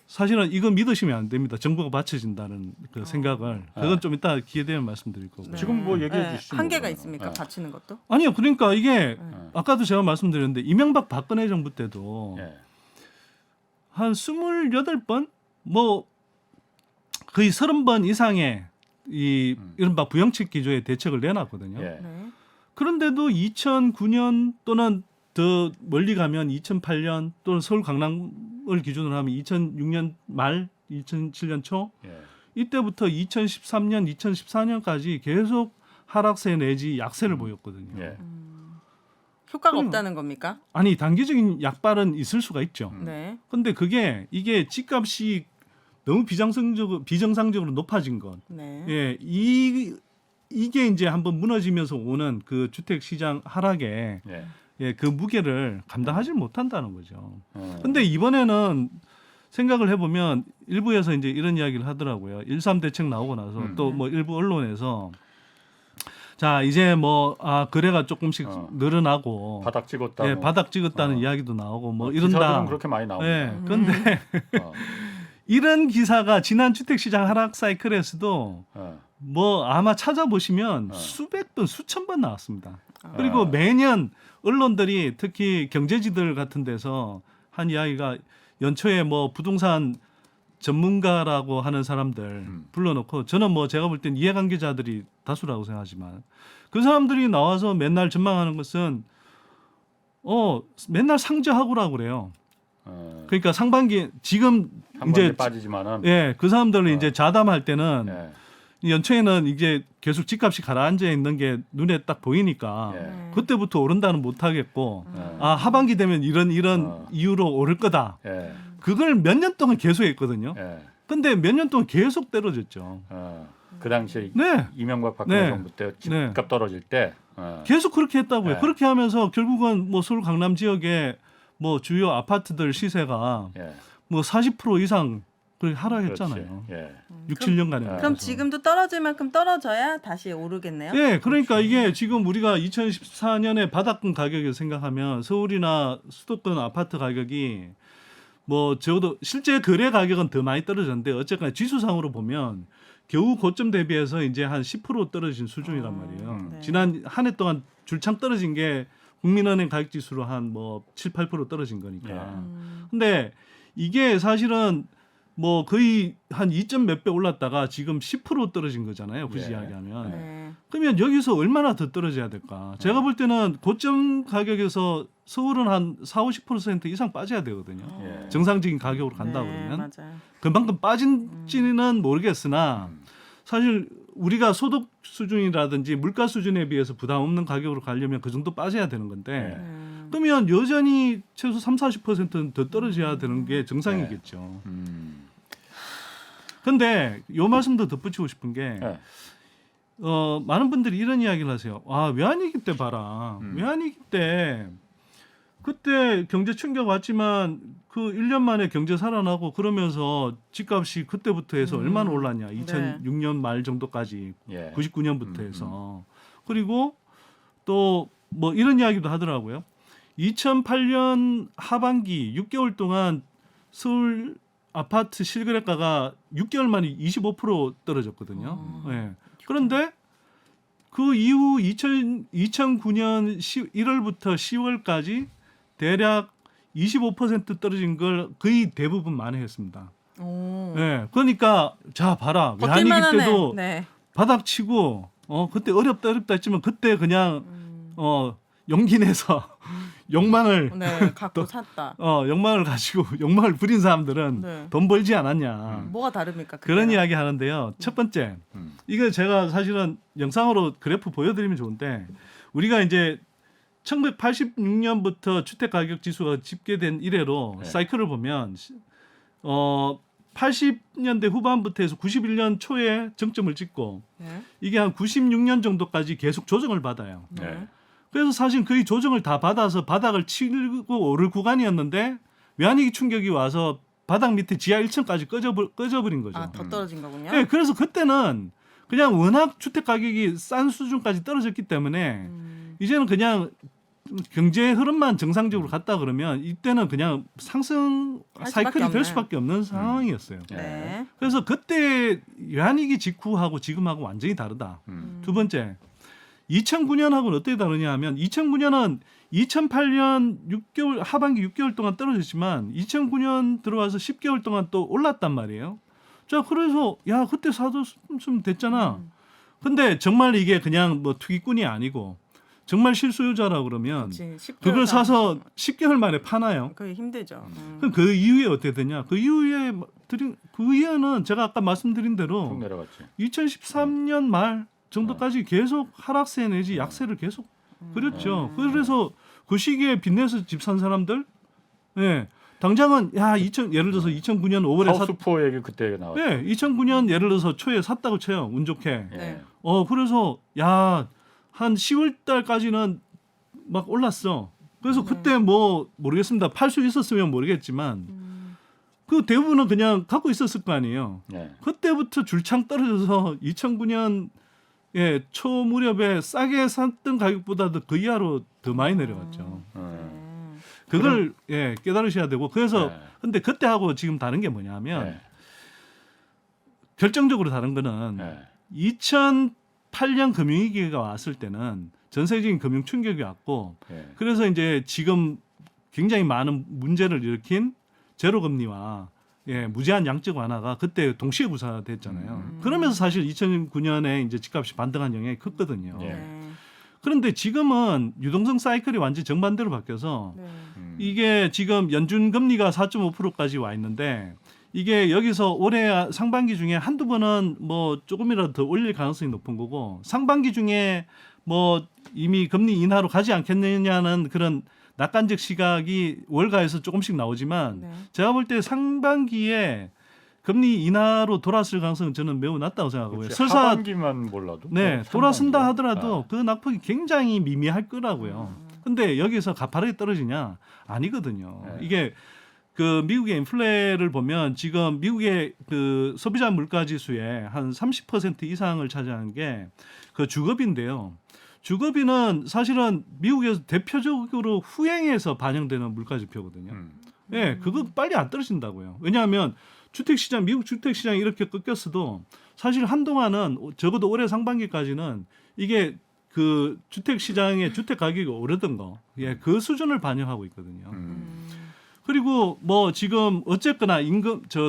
사실은 이거 믿으시면 안 됩니다. 정부가 받쳐준다는 그 생각을. 그건 좀 이따 기회 되면 말씀드릴 거고. 네. 지금 뭐 얘기해 주시죠. 한계가 그러면. 있습니까? 네. 받치는 것도? 아니요. 그러니까 이게 아까도 제가 말씀드렸는데 이명박 박근혜 정부 때도 예. 한 28번 뭐 거의 30번 이상의 이 이른바 부영책 기조의 대책을 내놨거든요. 예. 네. 그런데도 2009년 또는 더 멀리 가면 2008년 또는 서울 강남을 기준으로 하면 2006년 말 2007년 초 예. 이때부터 2013년 2014년까지 계속 하락세 내지 약세를 보였거든요. 예. 효과가 없다는 겁니까? 아니 단기적인 약발은 있을 수가 있죠. 네. 근데 이게 집값이 너무 비정상적으로 높아진 것. 네. 예, 이게 이제 한번 무너지면서 오는 그 주택 시장 하락에 예. 예, 그 무게를 감당하지 못한다는 거죠. 어. 근데 이번에는 생각을 해보면 일부에서 이제 이런 이야기를 하더라고요. 1.3 대책 나오고 나서 또 뭐 일부 언론에서 자 이제 뭐 거래가 조금씩 늘어나고 바닥 찍었다고. 예, 바닥 찍었다는 이야기도 나오고 뭐 기사들은 이런다. 그렇게 많이 나옵니다. 예, 근데 이런 기사가 지난 주택시장 하락 사이클에서도 뭐 아마 찾아보시면 수백 번, 수천 번 나왔습니다. 그리고 매년 언론들이 특히 경제지들 같은 데서 한 이야기가 연초에 뭐 부동산 전문가라고 하는 사람들 불러놓고 저는 뭐 제가 볼 땐 이해관계자들이 다수라고 생각하지만 그 사람들이 나와서 맨날 전망하는 것은 맨날 상저하고라고 그래요. 그러니까 상반기 지금 이제 빠지지만은 예, 그 사람들을 이제 자담할 때는 예. 연초에는 이제 계속 집값이 가라앉아 있는 게 눈에 딱 보이니까 예. 그때부터 오른다는 못 하겠고 예. 하반기 되면 이런 이유로 오를 거다. 예. 그걸 몇 년 동안 계속 했거든요. 예. 근데 몇 년 동안 계속 떨어졌죠. 그 당시에 네. 이명박 박근혜 네. 정부 때 집값 떨어질 때 계속 그렇게 했다고요. 네. 그렇게 하면서 결국은 뭐 서울 강남 지역의 뭐 주요 아파트들 시세가 예. 뭐 40% 이상 그렇게 하락했잖아요. 그렇지. 예. 6, 7년간에. 그럼 그럼 지금도 떨어질 만큼 떨어져야 다시 오르겠네요. 예, 그러니까 이게 지금 우리가 2014년에 바닥권 가격을 생각하면 서울이나 수도권 아파트 가격이 뭐 적어도 실제 거래 가격은 더 많이 떨어졌는데 어쨌거나 지수상으로 보면 겨우 고점 대비해서 이제 한 10% 떨어진 수준이란 말이에요. 네. 지난 한 해 동안 줄창 떨어진 게 국민은행 가격 지수로 한 뭐 7, 8% 떨어진 거니까. 근데 이게 사실은 뭐 거의 한 2점 몇 배 올랐다가 지금 10% 떨어진 거잖아요. 굳이 예. 이야기하면. 네. 그러면 여기서 얼마나 더 떨어져야 될까? 제가 볼 때는 고점 가격에서 서울은 한 4, 50% 이상 빠져야 되거든요. 예. 정상적인 가격으로 간다 네, 그러면. 맞아요. 그만큼 빠진지는 모르겠으나 사실 우리가 소득 수준이라든지 물가 수준에 비해서 부담 없는 가격으로 가려면 그 정도 빠져야 되는 건데 그러면 여전히 최소 3, 40%는 더 떨어져야 되는 게 정상이겠죠. 근데 요 말씀도 덧붙이고 싶은 게 예. 많은 분들이 이런 이야기를 하세요. 외환위기 때 봐라. 외환위기 때 그때 경제 충격 왔지만 그 1년 만에 경제 살아나고 그러면서 집값이 그때부터 해서 얼마나 올랐냐. 2006년 말 정도까지 예. 99년부터 해서. 그리고 또 뭐 이런 이야기도 하더라고요. 2008년 하반기 6개월 동안 서울 아파트 실거래가가 6개월 만에 25% 떨어졌거든요. 네. 그런데 그 이후 2009년 1월부터 10월까지 대략 25% 떨어진 걸 거의 대부분 만회했습니다. 예, 그러니까 자 봐라 외환위기 버틸만 하네. 때도 네. 바닥 치고 그때 어렵다 했지만 그때 그냥 용기 내서 욕망을 네, 갖고 샀다. 욕망을 가지고 욕망을 부린 사람들은 네. 돈 벌지 않았냐. 뭐가 다릅니까? 그런 그때랑? 이야기 하는데요. 첫 번째, 이거 제가 사실은 영상으로 그래프 보여드리면 좋은데 우리가 이제 1986년부터 주택 가격 지수가 집계된 이래로 네. 사이클을 보면 80년대 후반부터 해서 91년 초에 정점을 찍고 네. 이게 한 96년 정도까지 계속 조정을 받아요. 네. 그래서 사실 거의 조정을 다 받아서 바닥을 치고 오를 구간이었는데 외환위기 충격이 와서 바닥 밑에 지하 1층까지 꺼져버린 거죠. 아, 더 떨어진 거군요. 네, 그래서 그때는 그냥 워낙 주택 가격이 싼 수준까지 떨어졌기 때문에 이제는 그냥 경제 흐름만 정상적으로 갔다 그러면 이때는 그냥 상승 할 수밖에 사이클이 없네. 될 수밖에 없는 상황이었어요. 네. 그래서 그때 외환위기 직후하고 지금하고 완전히 다르다. 두 번째, 2009년하고는 어떻게 다르냐 하면 2009년은 2008년 6개월 하반기 6개월 동안 떨어졌지만 2009년 들어와서 10개월 동안 또 올랐단 말이에요. 자, 그래서 야 그때 사줬으면 됐잖아. 근데 정말 이게 그냥 뭐 투기꾼이 아니고 정말 실소유자라 그러면 그치, 10개월 그걸 사- 사서 10개월 만에 파나요? 그게 힘들죠. 그럼 그 이후에 어떻게 되냐? 그 이후에는 제가 아까 말씀드린 대로 쭉 내려갔지. 2013년 말 정도까지 계속 하락세 내지 약세를 계속 그렸죠. 그래서 그 시기에 빚내서 집 산 사람들, 예, 당장은 예를 들어서 2009년 5월에 하우스포 얘기 그때 나왔죠. 네, 2009년 예를 들어서 초에 샀다고 쳐요. 운 좋게. 예. 네. 그래서 한 10월 달까지는 막 올랐어. 그래서 그때 뭐 모르겠습니다. 팔 수 있었으면 모르겠지만 그 대부분은 그냥 갖고 있었을 거 아니에요. 예. 그때부터 줄창 떨어져서 2009년 초 무렵에 싸게 샀던 가격보다도 그 이하로 더 많이 내려갔죠. 그걸 깨달으셔야 되고 그래서 네. 근데 그때하고 지금 다른 게 뭐냐면 예. 결정적으로 다른 거는 예. 2008년 금융위기가 왔을 때는 전 세계적인 금융 충격이 왔고 예. 그래서 이제 지금 굉장히 많은 문제를 일으킨 제로 금리와 무제한 양적 완화가 그때 동시에 구사됐잖아요. 그러면서 사실 2009년에 이제 집값이 반등한 영향이 컸거든요. 예. 네. 그런데 지금은 유동성 사이클이 완전히 정반대로 바뀌어서 네. 이게 지금 연준 금리가 4.5%까지 와 있는데 이게 여기서 올해 상반기 중에 한두 번은 뭐 조금이라도 더 올릴 가능성이 높은 거고 상반기 중에 뭐 이미 금리 인하로 가지 않겠느냐는 그런 낙관적 시각이 월가에서 조금씩 나오지만 네. 제가 볼 때 상반기에 금리 인하로 돌아설 가능성은 저는 매우 낮다고 생각하고요. 그렇지. 설사 하반기만 몰라도 돌아선다 상반기야. 하더라도 그 낙폭이 굉장히 미미할 거라고요. 근데 여기서 가파르게 떨어지냐? 아니거든요. 네. 이게 그 미국의 인플레를 보면 지금 미국의 그 소비자 물가 지수의 한 30% 이상을 차지하는 게 그 주거비인데요. 주거비는 사실은 미국에서 대표적으로 후행해서 반영되는 물가 지표거든요. 예, 그거 빨리 안 떨어진다고요. 왜냐하면 주택시장, 미국 주택시장이 이렇게 꺾였어도 사실 한동안은 적어도 올해 상반기까지는 이게 그 주택시장의 주택 가격이 오르던 거, 그 수준을 반영하고 있거든요. 그리고 뭐 지금 어쨌거나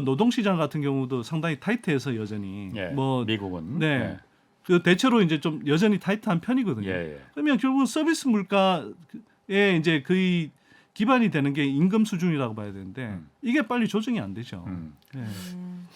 노동시장 같은 경우도 상당히 타이트해서 여전히 예. 뭐 미국은 네. 그 대체로 이제 좀 여전히 타이트한 편이거든요. 예. 그러면 결국 서비스 물가에 이제 거의 기반이 되는 게 임금 수준이라고 봐야 되는데 이게 빨리 조정이 안 되죠. 예.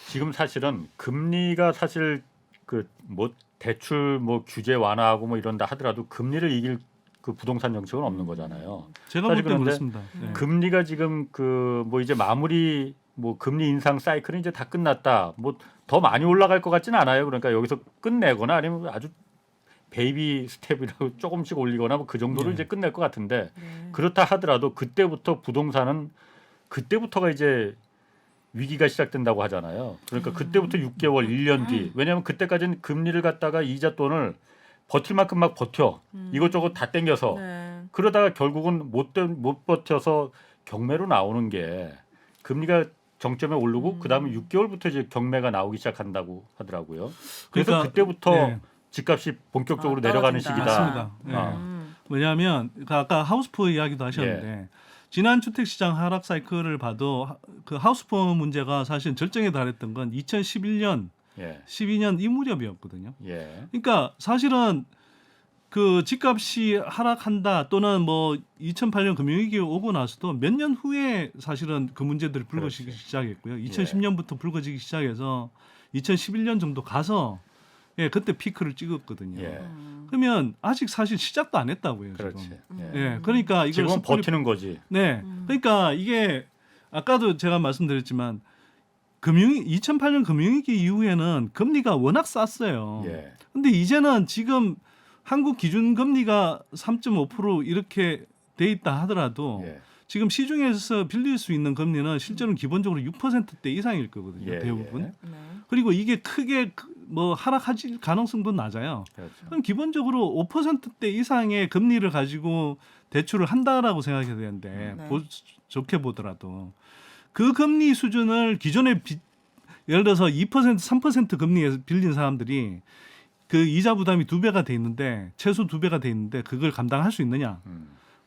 지금 사실은 금리가 사실 그 뭐 대출 뭐 규제 완화하고 뭐 이런다 하더라도 금리를 이길 그 부동산 정책은 없는 거잖아요. 제가 볼 사실 때 그런데 그렇습니다. 예. 금리가 지금 그 뭐 이제 마무리 뭐 금리 인상 사이클은 이제 다 끝났다. 뭐 더 많이 올라갈 것 같지는 않아요. 그러니까 여기서 끝내거나 아니면 아주 베이비 스텝이라고 조금씩 올리거나 뭐 그 정도로 이제 끝낼 것 같은데 그렇다 하더라도 그때부터 부동산은 그때부터가 이제 위기가 시작된다고 하잖아요. 그러니까 그때부터 6개월, 1년 뒤. 왜냐하면 그때까지는 금리를 갖다가 이자 돈을 버틸 만큼 막 버텨. 이것저것 다 땡겨서. 네. 그러다가 결국은 못 버텨서 경매로 나오는 게 금리가 정점에 오르고 그다음에 6개월부터 이제 경매가 나오기 시작한다고 하더라고요. 그래서 그러니까, 그때부터 예. 집값이 본격적으로 아, 내려가는 떨어진다. 시기다. 맞습니다. 예. 아. 왜냐하면 아까 하우스포 이야기도 하셨는데 지난 주택시장 하락 사이클을 봐도 그 하우스폰 문제가 사실 절정에 달했던 건 2011년, 예. 12년 이 무렵이었거든요. 예. 그러니까 사실은 그 집값이 하락한다 또는 뭐 2008년 금융위기 오고 나서도 몇 년 후에 사실은 그 문제들이 불거지기 그렇지. 시작했고요. 2010년부터 불거지기 시작해서 2011년 정도 가서 예, 그때 피크를 찍었거든요. 예. 그러면 아직 사실 시작도 안 했다고요. 그렇지. 지금. 예. 예, 그러니까 이걸 지금은 섣불리- 버티는 거지. 네, 그러니까 이게 아까도 제가 말씀드렸지만 2008년 금융위기 이후에는 금리가 워낙 쌌어요. 예. 근데 이제는 지금 한국 기준 금리가 3.5% 이렇게 돼 있다 하더라도 예. 지금 시중에서 빌릴 수 있는 금리는 실제로는 기본적으로 6%대 이상일 거거든요. 예, 대부분. 예. 네. 그리고 이게 크게 뭐 하락할 가능성도 낮아요. 그렇죠. 그럼 기본적으로 5%대 이상의 금리를 가지고 대출을 한다라고 생각해야 되는데 네. 좋게 보더라도 그 금리 수준을 기존에 예를 들어서 2% 3% 금리에 빌린 사람들이 그 이자 부담이 2배가 돼 있는데 최소 2배가 돼 있는데 그걸 감당할 수 있느냐?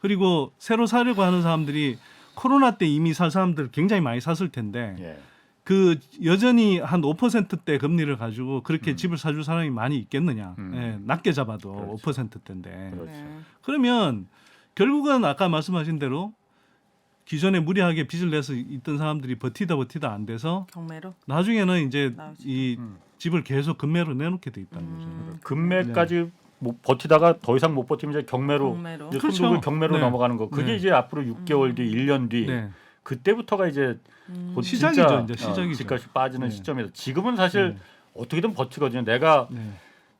그리고 새로 사려고 하는 사람들이 코로나 때 이미 살 사람들 굉장히 많이 샀을 텐데 예. 그 여전히 한 5%대 금리를 가지고 그렇게 집을 사줄 사람이 많이 있겠느냐? 예, 낮게 잡아도 그렇죠. 5%대인데 그렇죠. 네. 그러면 결국은 아까 말씀하신 대로 기존에 무리하게 빚을 내서 있던 사람들이 버티다 안 돼서 경매로. 나중에는 이제 나오시죠. 이 집을 계속 금매로 내놓게 돼 있다는 거죠. 금매까지 못 버티다가 더 이상 못 버티면 이제 경매로 경매로. 이제 그렇죠. 손목을 경매로 네. 넘어가는 거. 그게 네. 이제 앞으로 6개월 뒤, 1년 뒤 네. 그때부터가 이제 곧 시작이죠, 진짜, 이제 시작이죠. 집값이 빠지는 네. 시점에서 지금은 사실 어떻게든 버티거든요. 내가 네.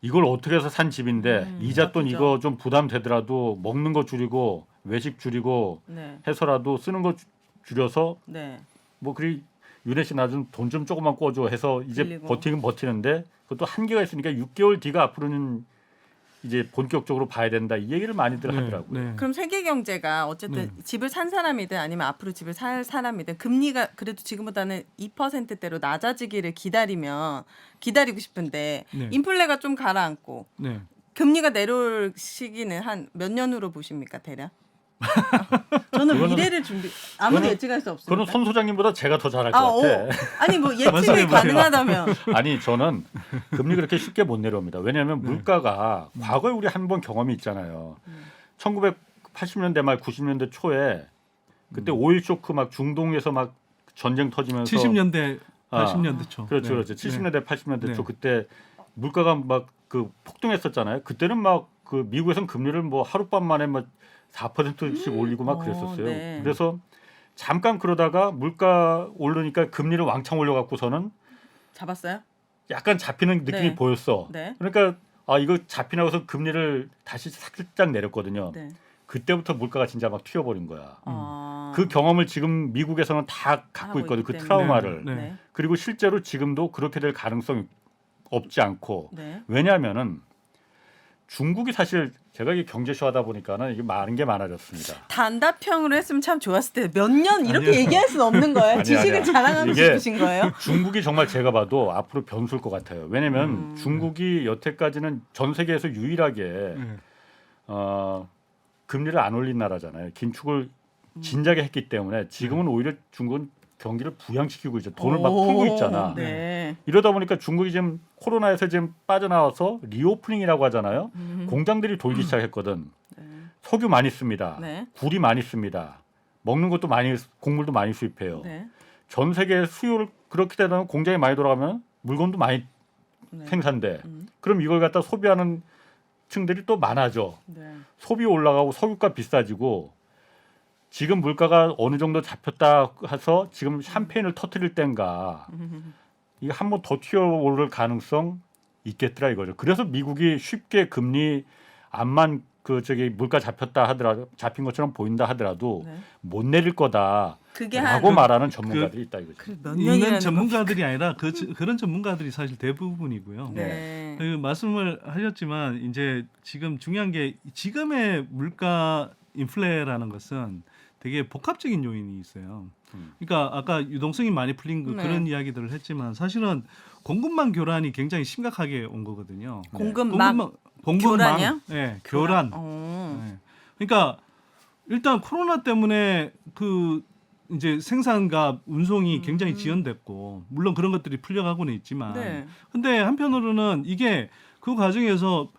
이걸 어떻게 해서 산 집인데 이자 돈 버티죠. 이거 좀 부담되더라도 먹는 거 줄이고 외식 줄이고 네. 해서라도 쓰는 거 줄여서 네. 뭐 그리 윤혜 씨 나 좀 돈 좀 조금만 꿔줘 해서 이제 빌리고. 버티긴 버티는데 그것도 한계가 있으니까 6개월 뒤가 앞으로는 이제 본격적으로 봐야 된다 이 얘기를 많이들 하더라고요. 네. 그럼 세계 경제가 어쨌든 집을 산 사람이든 아니면 앞으로 집을 살 사람이든 금리가 그래도 지금보다는 2%대로 낮아지기를 기다리고 싶은데 네. 인플레가 좀 가라앉고 네. 금리가 내려올 시기는 한 몇 년으로 보십니까 대략? 저는 그거는- 미래를 아무도 그거는- 예측할 수 없습니다. 그거는 손 소장님보다 제가 더 잘할 것 아, 같아. 아니 뭐 예측이 말씀해보세요. 가능하다면 아니 저는 금리 그렇게 쉽게 못 내려옵니다. 왜냐하면 물가가 과거에 우리 한 번 경험이 있잖아요. 1980년대 말 90년대 초에 그때 오일 쇼크 막 중동에서 막 전쟁 터지면서 70년대, 아, 80년대 초. 그렇죠, 네. 그렇죠. 70년대, 80년대 네. 초 그때 물가가 막 그 폭등했었잖아요. 그때는 막 그 미국에서는 금리를 뭐 하룻밤 만에 막 4%씩 올리고 막 그랬었어요. 네. 그래서 잠깐 그러다가 물가 오르니까 금리를 왕창 올려갖고서는 잡았어요? 약간 잡히는 느낌이 네. 보였어. 네. 그러니까 아 이거 잡히나고서 금리를 다시 살짝 내렸거든요. 네. 그때부터 물가가 진짜 막 튀어버린 거야. 아. 그 경험을 지금 미국에서는 다 갖고 하고 있거든. 있기 그 때문에. 트라우마를. 네. 네. 그리고 실제로 지금도 그렇게 될 가능성이 없지 않고 네. 왜냐하면은 중국이 사실 제가 이게 경제쇼 하다 보니까는 이게 많은 게 많아졌습니다. 단답형으로 했으면 참 좋았을 텐데 몇 년 이렇게 아니요. 얘기할 수는 없는 거예요. 아니야, 지식을 아니야. 자랑하고 이게 싶으신 거예요? 중국이 정말 제가 봐도 앞으로 변수일 것 같아요. 왜냐하면 중국이 여태까지는 전 세계에서 유일하게 네. 금리를 안 올린 나라잖아요. 긴축을 진작에 했기 때문에 지금은 오히려 중국은 경기를 부양시키고 이제 돈을 막 풀고 있잖아. 네. 이러다 보니까 중국이 지금 코로나에서 지금 빠져나와서 리오프닝이라고 하잖아요. 공장들이 돌기 시작했거든. 석유 많이 씁니다. 네. 굴이 많이 씁니다. 먹는 것도 많이 곡물도 많이 수입해요. 네. 전 세계 수요를 그렇게 되면 공장이 많이 돌아가면 물건도 많이 네. 생산돼. 그럼 이걸 갖다 소비하는 층들이 또 많아져. 네. 소비 올라가고 석유가 비싸지고 지금 물가가 어느 정도 잡혔다 해서 지금 샴페인을 터뜨릴 땐가 이게 한 번 더 튀어오를 가능성 있겠더라 이거죠. 그래서 미국이 쉽게 금리 암만 그 저기 물가 잡혔다 하더라도 잡힌 것처럼 보인다 하더라도 네. 못 내릴 거다라고 그게 한 말하는 전문가들이 있다 이거죠. 몇 있는 년이라는 전문가들이 아니라 그런 전문가들이 사실 대부분이고요. 네. 그 말씀을 하셨지만 이제 지금 중요한 게 지금의 물가 인플레라는 것은 되게 복합적인 요인이 있어요. 그러니까 아까 유동성이 많이 풀린 네. 그런 이야기들을 했지만 사실은 공급망 교란이 굉장히 심각하게 온 거거든요. 공급망 공급망 교란이요? 네, 교란. 어. 네. 그러니까 일단 코로나 때문에 그 이제 생산과 운송이 굉장히 지연됐고 물론 그런 것들이 풀려가고는 있지만 네. 근데 한편으로는 이게 그 과정에서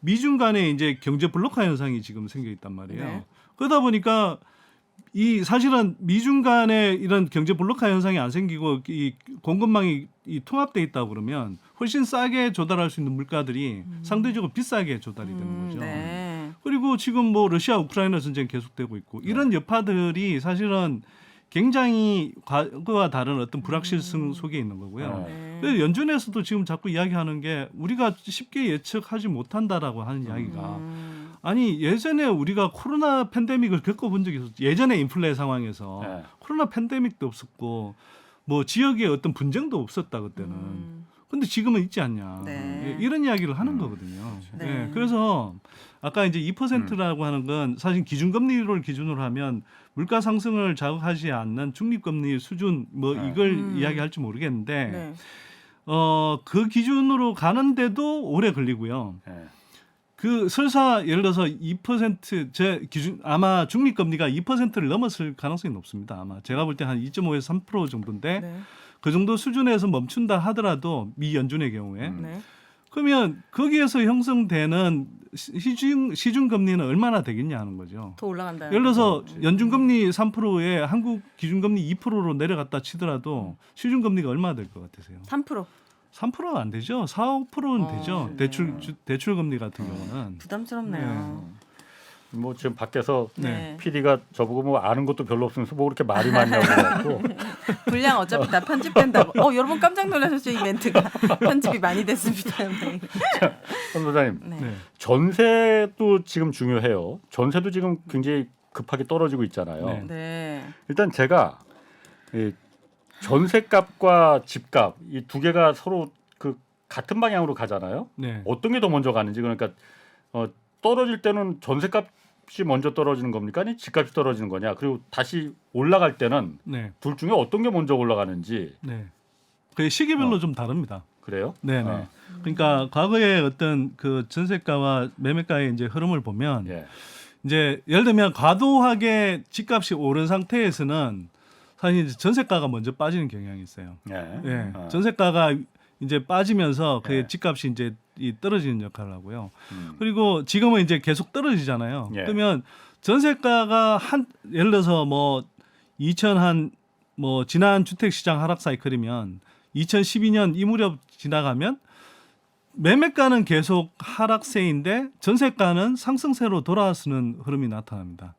미중 간의 이제 경제 블록화 현상이 지금 생겨 있단 말이에요. 네. 그러다 보니까 이 사실은 미중 간의 이런 경제 블록화 현상이 안 생기고 이 공급망이 이 통합돼 있다 그러면 훨씬 싸게 조달할 수 있는 물가들이 상대적으로 비싸게 조달이 되는 거죠. 네. 그리고 지금 뭐 러시아 우크라이나 전쟁 계속되고 있고 이런 여파들이 사실은 굉장히 과거와 다른 어떤 불확실성 속에 있는 거고요. 네. 그래서 연준에서도 지금 자꾸 이야기하는 게 우리가 쉽게 예측하지 못한다라고 하는 이야기가 아니 예전에 우리가 코로나 팬데믹을 겪어본 적이 있었죠. 예전에 인플레 상황에서 네. 코로나 팬데믹도 없었고 뭐 지역에 어떤 분쟁도 없었다 그때는. 근데 지금은 있지 않냐. 네. 이런 이야기를 하는 거거든요. 네. 예, 그래서 아까 이제 2%라고 하는 건 사실 기준금리를 기준으로 하면 물가 상승을 자극하지 않는 중립금리 수준 뭐 이걸 이야기할지 모르겠는데 네. 그 기준으로 가는데도 오래 걸리고요. 네. 그 설사 예를 들어서 2%제 기준 아마 중립금리가 2%를 넘었을 가능성이 높습니다. 아마 제가 볼 때 한 2.5에서 3% 정도인데 네. 그 정도 수준에서 멈춘다 하더라도 미 연준의 경우에 네. 그러면 거기에서 형성되는 시중 금리는 얼마나 되겠냐 하는 거죠. 더 올라간다. 예를 들어서 연준금리 3%에 한국 기준금리 2%로 내려갔다 치더라도 시중금리가 얼마나 될 것 같으세요? 3%. 3%가 안 되죠. 4, 5%는 되죠. 네. 대출금리 같은 경우는. 부담스럽네요. 뭐 지금 밖에서 네. PD가 저보고 뭐 아는 것도 별로 없으면서 뭐 그렇게 말이 많냐고 그래갖고 분량 어차피 다 편집된다고. 여러분 깜짝 놀라셨죠, 이 멘트가. 편집이 많이 됐습니다. 네. 선소장님 네. 네. 전세도 지금 중요해요. 전세도 지금 굉장히 급하게 떨어지고 있잖아요. 네. 네. 일단 제가 이 전세값과 집값 이 두 개가 서로 그 같은 방향으로 가잖아요. 네. 어떤 게 더 먼저 가는지 그러니까 떨어질 때는 전세값이 먼저 떨어지는 겁니까? 아니 집값이 떨어지는 거냐? 그리고 다시 올라갈 때는 네. 둘 중에 어떤 게 먼저 올라가는지 네. 그 시기별로 좀 다릅니다. 그래요? 네, 네. 그러니까 과거의 어떤 그 전세가와 매매가의 이제 흐름을 보면 예. 이제 예를 들면 과도하게 집값이 오른 상태에서는 사실 이제 전세가가 먼저 빠지는 경향이 있어요. 예. 예. 전세가가 이제 빠지면서 그 예. 집값이 이제 이 떨어지는 역할을 하고요. 그리고 지금은 이제 계속 떨어지잖아요. 예. 그러면 전세가가 예를 들어서 뭐 지난 주택 시장 하락 사이클이면 2012년 이 무렵 지나가면 매매가는 계속 하락세인데 전세가는 상승세로 돌아서는 흐름이 나타납니다.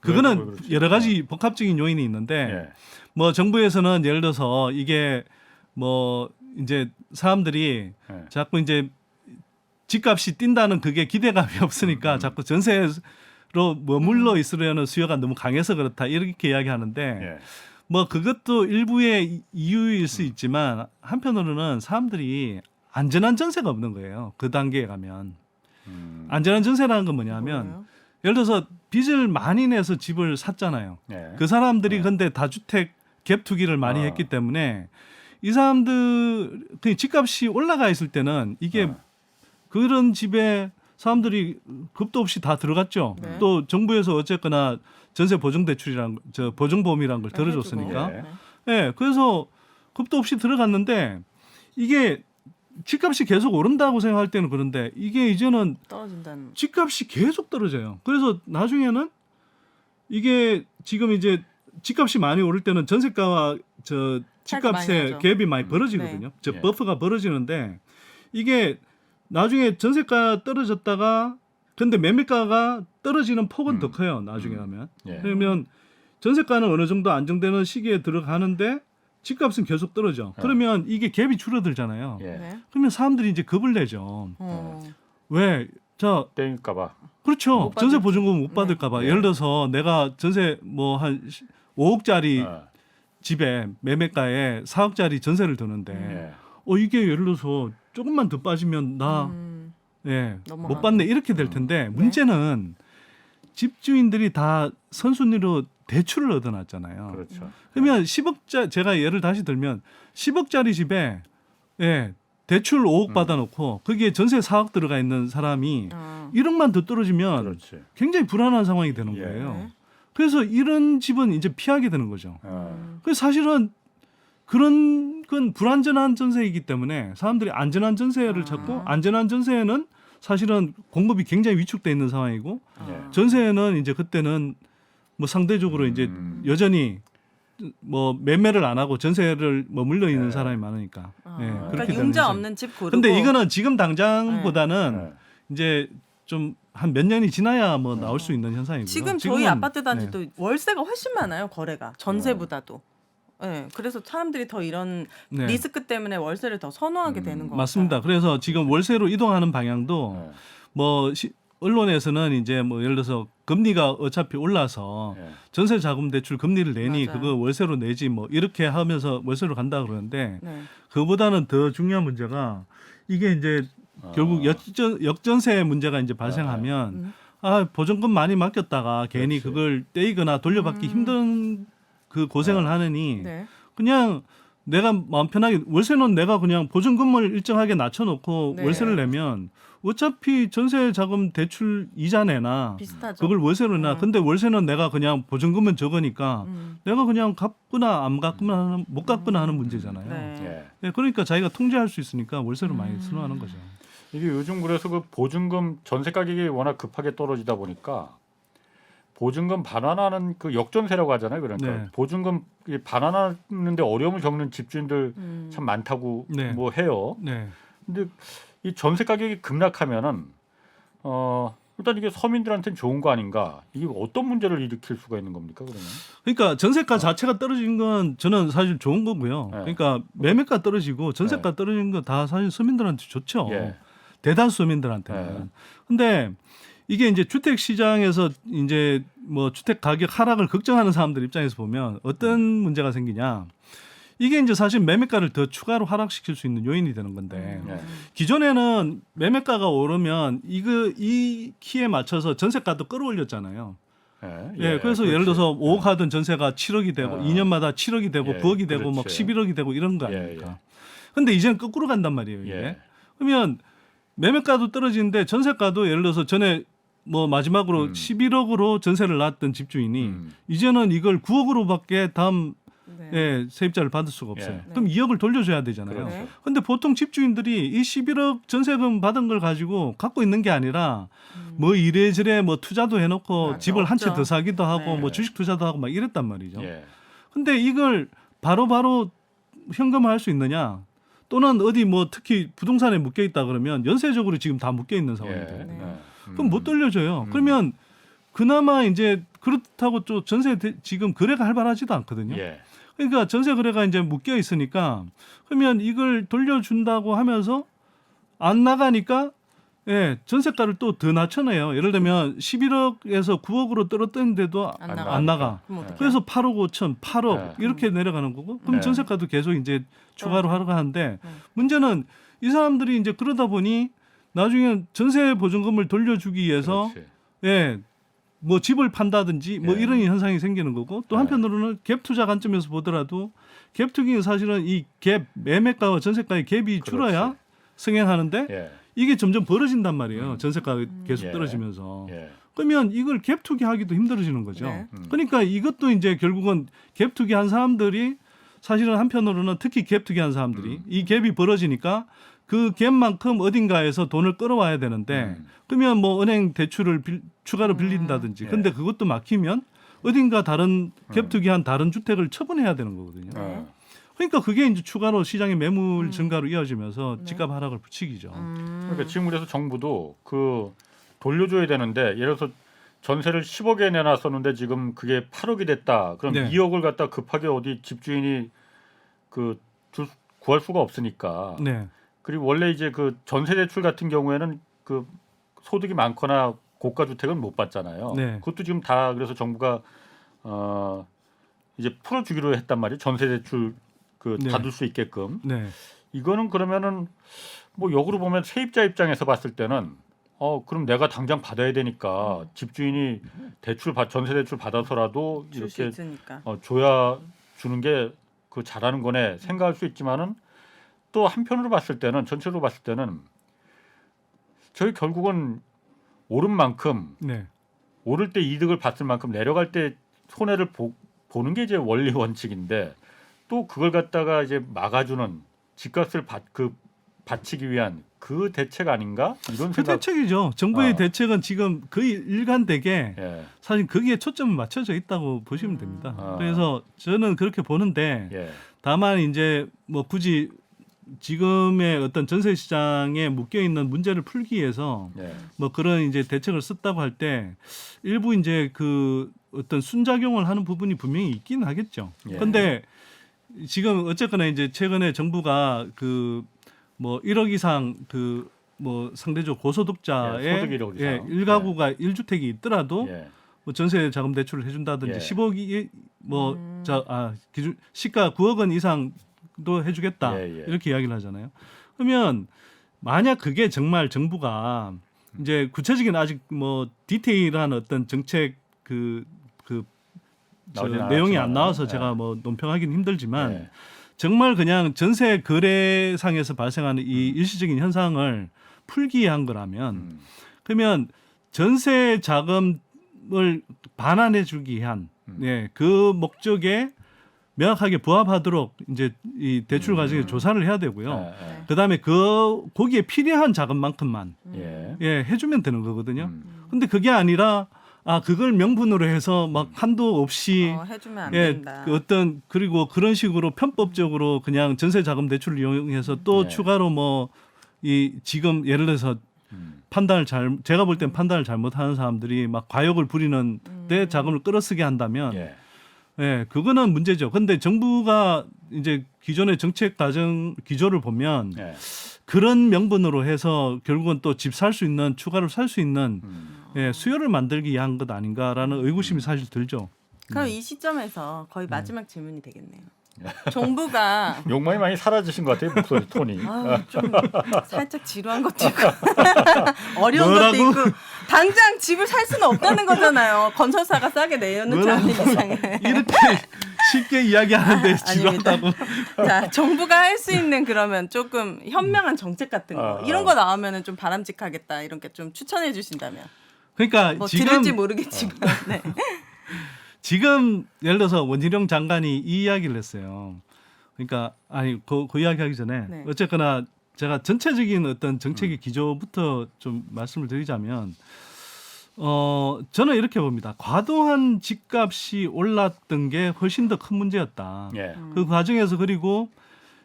왜 그거는 그렇지? 여러 가지 복합적인 요인이 있는데 예. 뭐 정부에서는 예를 들어서 이게 뭐 이제 사람들이 예. 자꾸 이제 집값이 뛴다는 그게 기대감이 없으니까 자꾸 전세로 머물러 있으려는 수요가 너무 강해서 그렇다 이렇게 이야기하는데 예. 뭐 그것도 일부의 이유일 수 있지만 한편으로는 사람들이 안전한 전세가 없는 거예요. 그 단계에 가면 안전한 전세라는 건 뭐냐면 뭐예요? 예를 들어서 빚을 많이 내서 집을 샀잖아요. 예. 그 사람들이 근데 다주택 갭 투기를 많이 했기 때문에 이 사람들 그 집값이 올라가 있을 때는 이게 그런 집에 사람들이 겁도 없이 다 들어갔죠. 네. 또 정부에서 어쨌거나 전세 보증 대출이란 보증보험이란 걸 들어줬으니까. 네. 예, 그래서 겁도 없이 들어갔는데 이게 집값이 계속 오른다고 생각할 때는 그런데 이게 이제는 떨어진다는. 집값이 계속 떨어져요. 그래서 나중에는 이게 지금 이제 집값이 많이 오를 때는 전세가와 저 차이가 많이 집값의 나죠. 갭이 많이 벌어지거든요. 네. 저 예. 버프가 벌어지는데 이게 나중에 전세가 떨어졌다가 근데 매매가가 떨어지는 폭은 더 커요. 나중에 하면. 예. 그러면 전세가는 어느 정도 안정되는 시기에 들어가는데 집값은 계속 떨어져. 그러면 이게 갭이 줄어들잖아요. 예. 네. 그러면 사람들이 이제 겁을 내죠. 왜? 자, 땡일까봐. 그렇죠. 못 전세 받을 보증금 못 받을까 봐. 네. 예를 들어서 내가 전세 뭐 한 5억짜리 어. 집에 매매가에 4억짜리 전세를 드는데 예. 이게 예를 들어서 조금만 더 빠지면 나 예, 넘어가고. 못 받네 이렇게 될 텐데 문제는 집주인들이 다 선순위로 대출을 얻어놨잖아요. 그렇죠. 그러면 10억짜리 제가 예를 다시 들면 10억짜리 집에 예, 대출 5억 받아놓고 거기에 전세 4억 들어가 있는 사람이 1억만 더 떨어지면 그렇지. 굉장히 불안한 상황이 되는 예. 거예요. 그래서 이런 집은 이제 피하게 되는 거죠. 그래서 사실은 그런 건 불안전한 전세이기 때문에 사람들이 안전한 전세를 찾고 안전한 전세는 사실은 공급이 굉장히 위축돼 있는 상황이고 예. 전세는 이제 그때는 뭐 상대적으로 이제 여전히 뭐 매매를 안 하고 전세를 머물러 있는 사람이 많으니까. 예, 그러니까 그렇게 되는 융자 거죠. 없는 집 고르고. 근데 이거는 지금 당장보다는 네. 이제 좀 한 몇 년이 지나야 뭐 나올 수 있는 현상이고요. 지금 저희 지금은, 아파트 단지도 월세가 훨씬 많아요. 거래가 전세보다도. 네, 그래서 사람들이 더 이런 네. 리스크 때문에 월세를 더 선호하게 되는 거 맞습니다. 같아요. 그래서 지금 월세로 이동하는 방향도 네. 뭐 언론에서는 이제 뭐 예를 들어서 금리가 어차피 올라서 예. 전세 자금 대출 금리를 내니 맞아요. 그거 월세로 내지 뭐 이렇게 하면서 월세로 간다 그러는데 네. 그보다는 더 중요한 문제가 이게 이제 결국 역전세 문제가 이제 발생하면 보증금 많이 맡겼다가 괜히 그렇지. 그걸 떼이거나 돌려받기 힘든 그 고생을 하느니 네. 그냥 내가 마음 편하게 월세는 내가 그냥 보증금을 일정하게 낮춰놓고 네. 월세를 내면 어차피 전세 자금 대출 이자 내나 비슷하죠. 그걸 월세로 내. 근데 월세는 내가 그냥 보증금은 적으니까 내가 그냥 갚거나 안 갚거나 못 갚거나 하는 문제잖아요. 네. 예. 네, 그러니까 자기가 통제할 수 있으니까 월세를 많이 선호하는 거죠. 이게 요즘 그래서 그 보증금 전세 가격이 워낙 급하게 떨어지다 보니까 보증금 반환하는 그 역전세라고 하잖아요. 그러니까 네. 보증금 반환하는데 어려움을 겪는 집주인들 참 많다고 네. 뭐 해요. 네. 근데 이 전세 가격이 급락하면은 일단 이게 서민들한테는 좋은 거 아닌가? 이게 어떤 문제를 일으킬 수가 있는 겁니까? 그러면? 그러니까 전세가 자체가 떨어진 건 저는 사실 좋은 거고요. 네. 그러니까 매매가 떨어지고 전세가 떨어진 거 다 사실 서민들한테 좋죠. 예. 대다수 서민들한테는. 네. 근데 이게 이제 주택 시장에서 이제 뭐 주택 가격 하락을 걱정하는 사람들 입장에서 보면 어떤 문제가 생기냐? 이게 이제 사실 매매가를 더 추가로 하락시킬 수 있는 요인이 되는 건데 예. 기존에는 매매가가 오르면 이 키에 맞춰서 전세가도 끌어올렸잖아요. 예, 그래서 예를 들어서 5억 하던 전세가 7억이 되고 2년마다 7억이 되고 예, 9억이 되고 막 그렇지. 11억이 되고 이런 거 예, 아닙니까? 근데 이제는 거꾸로 간단 말이에요. 이게. 예. 그러면 매매가도 떨어지는데 전세가도 예를 들어서 전에 뭐 마지막으로 11억으로 전세를 놨던 집주인이 이제는 이걸 9억으로밖에 다음 네. 예, 세입자를 받을 수가 없어요. 예. 그럼 2억을 돌려줘야 되잖아요. 그렇죠. 근데 보통 집주인들이 이 11억 전세금 받은 걸 가지고 갖고 있는 게 아니라 뭐 이래저래 뭐 투자도 해놓고 맞아, 집을 한 채 없죠. 더 사기도 하고 네. 뭐 주식 투자도 하고 막 이랬단 말이죠. 예. 근데 이걸 바로바로 현금화할 수 있느냐? 또는 어디 뭐 특히 부동산에 묶여 있다 그러면 연쇄적으로 지금 다 묶여 있는 상황인데 네. 그럼 못 돌려줘요. 그러면 그나마 이제 그렇다고 또 전세 지금 거래가 활발하지도 않거든요. 예. 그러니까 전세 거래가 이제 묶여 있으니까 그러면 이걸 돌려준다고 하면서 안 나가니까 예, 전세가를 또 더 낮춰내요. 예를 들면 11억에서 9억으로 떨어뜨렸는데도 안 나가. 그럼 어떡해요? 그래서 8억 5천, 8억 네. 이렇게 내려가는 거고 그럼 네. 전세가도 계속 이제 추가로 그렇죠. 하려고 하는데 문제는 이 사람들이 이제 그러다 보니 나중에 전세 보증금을 돌려주기 위해서 그렇지. 예, 뭐 집을 판다든지 뭐 예. 이런 현상이 생기는 거고 또 네. 한편으로는 갭 투자 관점에서 보더라도 갭 투기는 사실은 이 갭 매매가와 전세가의 갭이 줄어야 그렇지. 승행하는데 예. 이게 점점 벌어진단 말이에요. 전세가가 계속 예. 떨어지면서. 예. 그러면 이걸 갭 투기하기도 힘들어지는 거죠. 네. 그러니까 이것도 이제 결국은 갭 투기한 사람들이 사실은 한편으로는 특히 갭 투기한 사람들이 이 갭이 벌어지니까 그 갭만큼 어딘가에서 돈을 끌어와야 되는데 그러면 뭐 은행 대출을 추가로 빌린다든지 근데 그것도 막히면 어딘가 다른 갭 투기한 다른 주택을 처분해야 되는 거거든요. 어. 그러니까 그게 이제 추가로 시장의 매물 증가로 이어지면서 집값 하락을 부추기죠. 그러니까 지금 그래서 정부도 그 돌려줘야 되는데 예를 들어서 전세를 10억에 내놨었는데 지금 그게 8억이 됐다. 그럼 네. 2억을 갖다 급하게 어디 집주인이 그 구할 수가 없으니까. 네. 그리고 원래 이제 그 전세 대출 같은 경우에는 그 소득이 많거나 고가 주택은 못 받잖아요. 네. 그것도 지금 다 그래서 정부가 이제 풀어주기로 했단 말이에요. 전세 대출 그 네. 받을 수 있게끔. 네. 이거는 그러면은 뭐 역으로 보면 세입자 입장에서 봤을 때는 그럼 내가 당장 받아야 되니까 집주인이 전세 대출 받아서라도 줄 수 이렇게 있으니까. 줘야 주는 게 그 잘하는 거네 생각할 수 있지만은 또 한편으로 봤을 때는 전체로 봤을 때는 저희 결국은 오른 만큼 네. 오를 때 이득을 봤을 만큼 내려갈 때 손해를 보는 게 이제 원리 원칙인데 또 그걸 갖다가 이제 막아주는 집값을 받치기 위한 그 대책 아닌가 이런 그 생각. 대책이죠. 정부의 대책은 지금 거의 일관되게 예. 사실 거기에 초점이 맞춰져 있다고 보시면 됩니다. 아. 그래서 저는 그렇게 보는데 예. 다만 이제 뭐 굳이 지금의 어떤 전세 시장에 묶여 있는 문제를 풀기 위해서 예. 뭐 그런 이제 대책을 썼다고 할 때 일부 이제 그 어떤 순작용을 하는 부분이 분명히 있긴 하겠죠. 예. 근데 지금 어쨌거나 이제 최근에 정부가 그 뭐 1억 이상 그 뭐 상대적 고소득자의 예, 소득 1억 이상. 1가구가 1주택이 있더라도 예. 뭐 전세 자금 대출을 해준다든지 예. 10억이 기준 시가 9억 원 이상도 해주겠다 예, 예. 이렇게 이야기를 하잖아요. 그러면 만약 그게 정말 정부가 이제 구체적인 아직 뭐 디테일한 어떤 정책 나오진 내용이 않았지만, 안 나와서 예. 제가 뭐 논평하기는 힘들지만 예. 정말 그냥 전세 거래상에서 발생하는 이 일시적인 현상을 풀기 위한 거라면 그러면 전세 자금을 반환해 주기 위한 그 목적에 명확하게 부합하도록 이제 이 대출 과정에 조사를 해야 되고요. 예. 그다음에 거기에 필요한 자금만큼만 예. 해주면 되는 거거든요. 근데 그게 아니라 그걸 명분으로 해서 막 한도 없이 해주면 안 된다. 그 어떤 그리고 그런 식으로 편법적으로 그냥 전세 자금 대출을 이용해서 또 예. 추가로 뭐 이 지금 예를 들어서 제가 볼 땐 판단을 잘못하는 사람들이 막 과욕을 부리는 데 자금을 끌어쓰게 한다면 예. 그거는 문제죠. 근데 정부가 이제 기존의 정책 과정 기조를 보면 예. 그런 명분으로 해서 결국은 또 집 살 수 있는 추가로 살 수 있는 수요를 만들기 위한 것 아닌가라는 의구심이 사실 들죠. 그럼 이 시점에서 거의 마지막 질문이 되겠네요. 정부가 욕망이 많이 사라지신 것 같아요 목소리 톤이. 좀 살짝 지루한 것도 있고 어려운 뭐라고? 것도 있고 당장 집을 살 수는 없다는 거잖아요. 건설사가 싸게 내놓지 않는 이상에. 이렇게 쉽게 이야기하는데 아닙니다. 지루하다고. 자, 정부가 할 수 있는 그러면 조금 현명한 정책 같은 거 이런 거 나오면은 좀 바람직하겠다 이런 게 좀 추천해 주신다면. 그러니까 뭐 지금 들을지 모르겠지만. 네. 지금 예를 들어서 원희룡 장관이 이 이야기를 했어요. 그러니까 그 이야기하기 전에 네. 어쨌거나 제가 전체적인 어떤 정책의 기조부터 좀 말씀을 드리자면 저는 이렇게 봅니다. 과도한 집값이 올랐던 게 훨씬 더 큰 문제였다. 예. 그 과정에서 그리고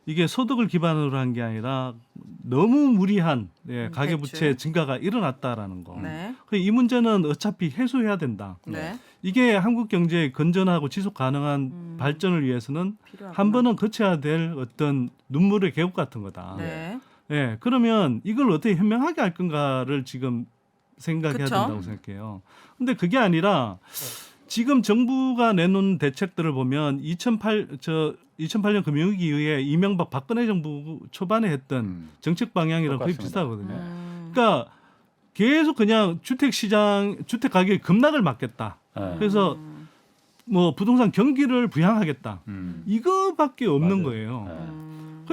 이게 소득을 기반으로 한 게 아니라 너무 무리한 가계부채 대출. 증가가 일어났다라는 거. 네. 이 문제는 어차피 해소해야 된다. 네. 이게 한국 경제의 건전하고 지속 가능한 발전을 위해서는 필요하구나. 한 번은 거쳐야 될 어떤 눈물의 계곡 같은 거다. 네. 그러면 이걸 어떻게 현명하게 할 건가를 지금 생각해야 그쵸? 된다고 생각해요. 근데 그게 아니라 지금 정부가 내놓은 대책들을 보면 2008년 금융위기 이후에 이명박 박근혜 정부 초반에 했던 정책 방향이랑 거의 똑같습니다. 비슷하거든요. 그러니까 계속 그냥 주택 가격의 급락을 막겠다. 그래서 뭐 부동산 경기를 부양하겠다. 이거밖에 없는 맞아요. 거예요.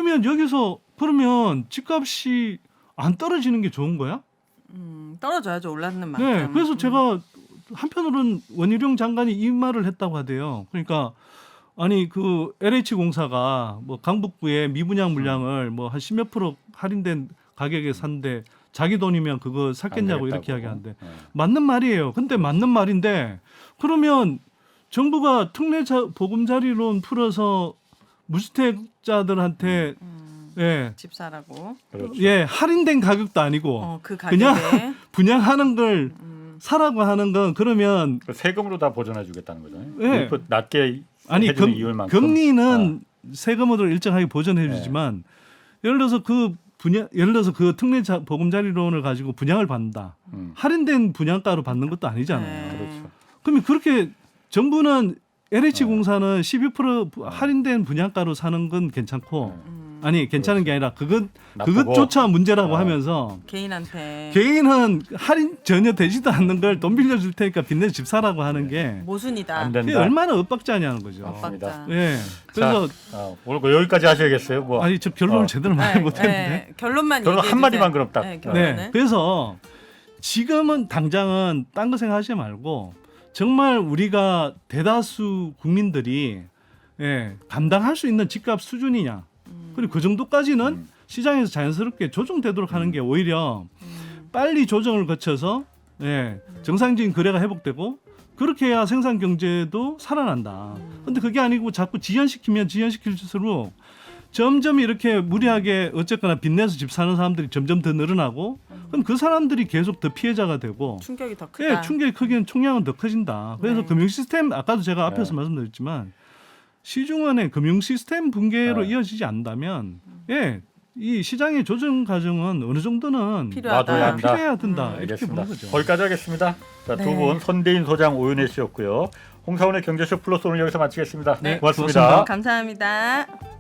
그러면 집값이 안 떨어지는 게 좋은 거야? 떨어져야죠. 올랐는 만큼. 네. 그래서 제가 한편으로는 원희룡 장관이 이 말을 했다고 하대요. 그러니까 아니 그 LH공사가 뭐 강북구의 미분양 물량을 뭐 한 10몇 프로 할인된 가격에 샀는데 자기 돈이면 그거 샀겠냐고 이렇게 이야기하는데 맞는 말이에요. 근데 맞는 말인데 그러면 정부가 특례 보금자리론 풀어서 무주택자들한테 집 사라고. 그렇죠. 할인된 가격도 아니고 그 가격에 그냥 분양하는 걸 사라고 하는 건 그러면 그 세금으로 다 보전해 주겠다는 거잖아요. 네. 낮게 아니 해주는 이율만큼. 금리는 세금으로 일정하게 보전해 주지만 예를 들어서 그 특례 보금자리론을 가지고 분양을 받는다. 할인된 분양가로 받는 것도 아니잖아요. 그렇죠. 그러면 그렇게 정부는 LH공사는 12% 할인된 분양가로 사는 건 괜찮고 아니 괜찮은 게 아니라 나쁘고. 그것조차 문제라고 하면서 개인한테 개인은 할인 전혀 되지도 않는 걸 돈 빌려줄 테니까 빚내서 집 사라고 하는 게 모순이다. 안 그게 된다. 얼마나 엇박자냐는 거죠. 엇박자. 예. 그래서 오늘 여기까지 하셔야겠어요. 뭐. 아니 저 결론을 제대로 말 못했는데. 네, 결론만 결론 얘기해 한마디만 주세요. 그럼 딱. 네, 네. 결론은. 그래서 지금은 당장은 딴 거 생각하지 말고 정말 우리가 대다수 국민들이 감당할 수 있는 집값 수준이냐. 그리고 그 정도까지는 시장에서 자연스럽게 조정되도록 하는 게 오히려 빨리 조정을 거쳐서 정상적인 거래가 회복되고 그렇게 해야 생산 경제도 살아난다. 근데 그게 아니고 자꾸 지연시키면 지연시킬수록 점점 이렇게 무리하게 어쨌거나 빚내서 집 사는 사람들이 점점 더 늘어나고 그럼 그 사람들이 계속 더 피해자가 되고 충격이 더 크다. 충격이 크기는 총량은 더 커진다. 그래서 네. 금융 시스템 아까도 제가 앞에서 말씀드렸지만 시중은행 금융 시스템 붕괴로 이어지지 않는다면 이 시장의 조정 과정은 어느 정도는 필요하다. 놔둬야 한다. 필요해야 된다. 이렇게 알겠습니다. 보는 거죠. 거기까지 하겠습니다. 자, 두 네. 분 선대인 소장 오윤혜 씨였고요. 홍사원의 경제쇼 플러스 오늘 여기서 마치겠습니다. 네, 고맙습니다. 고맙습니다. 감사합니다.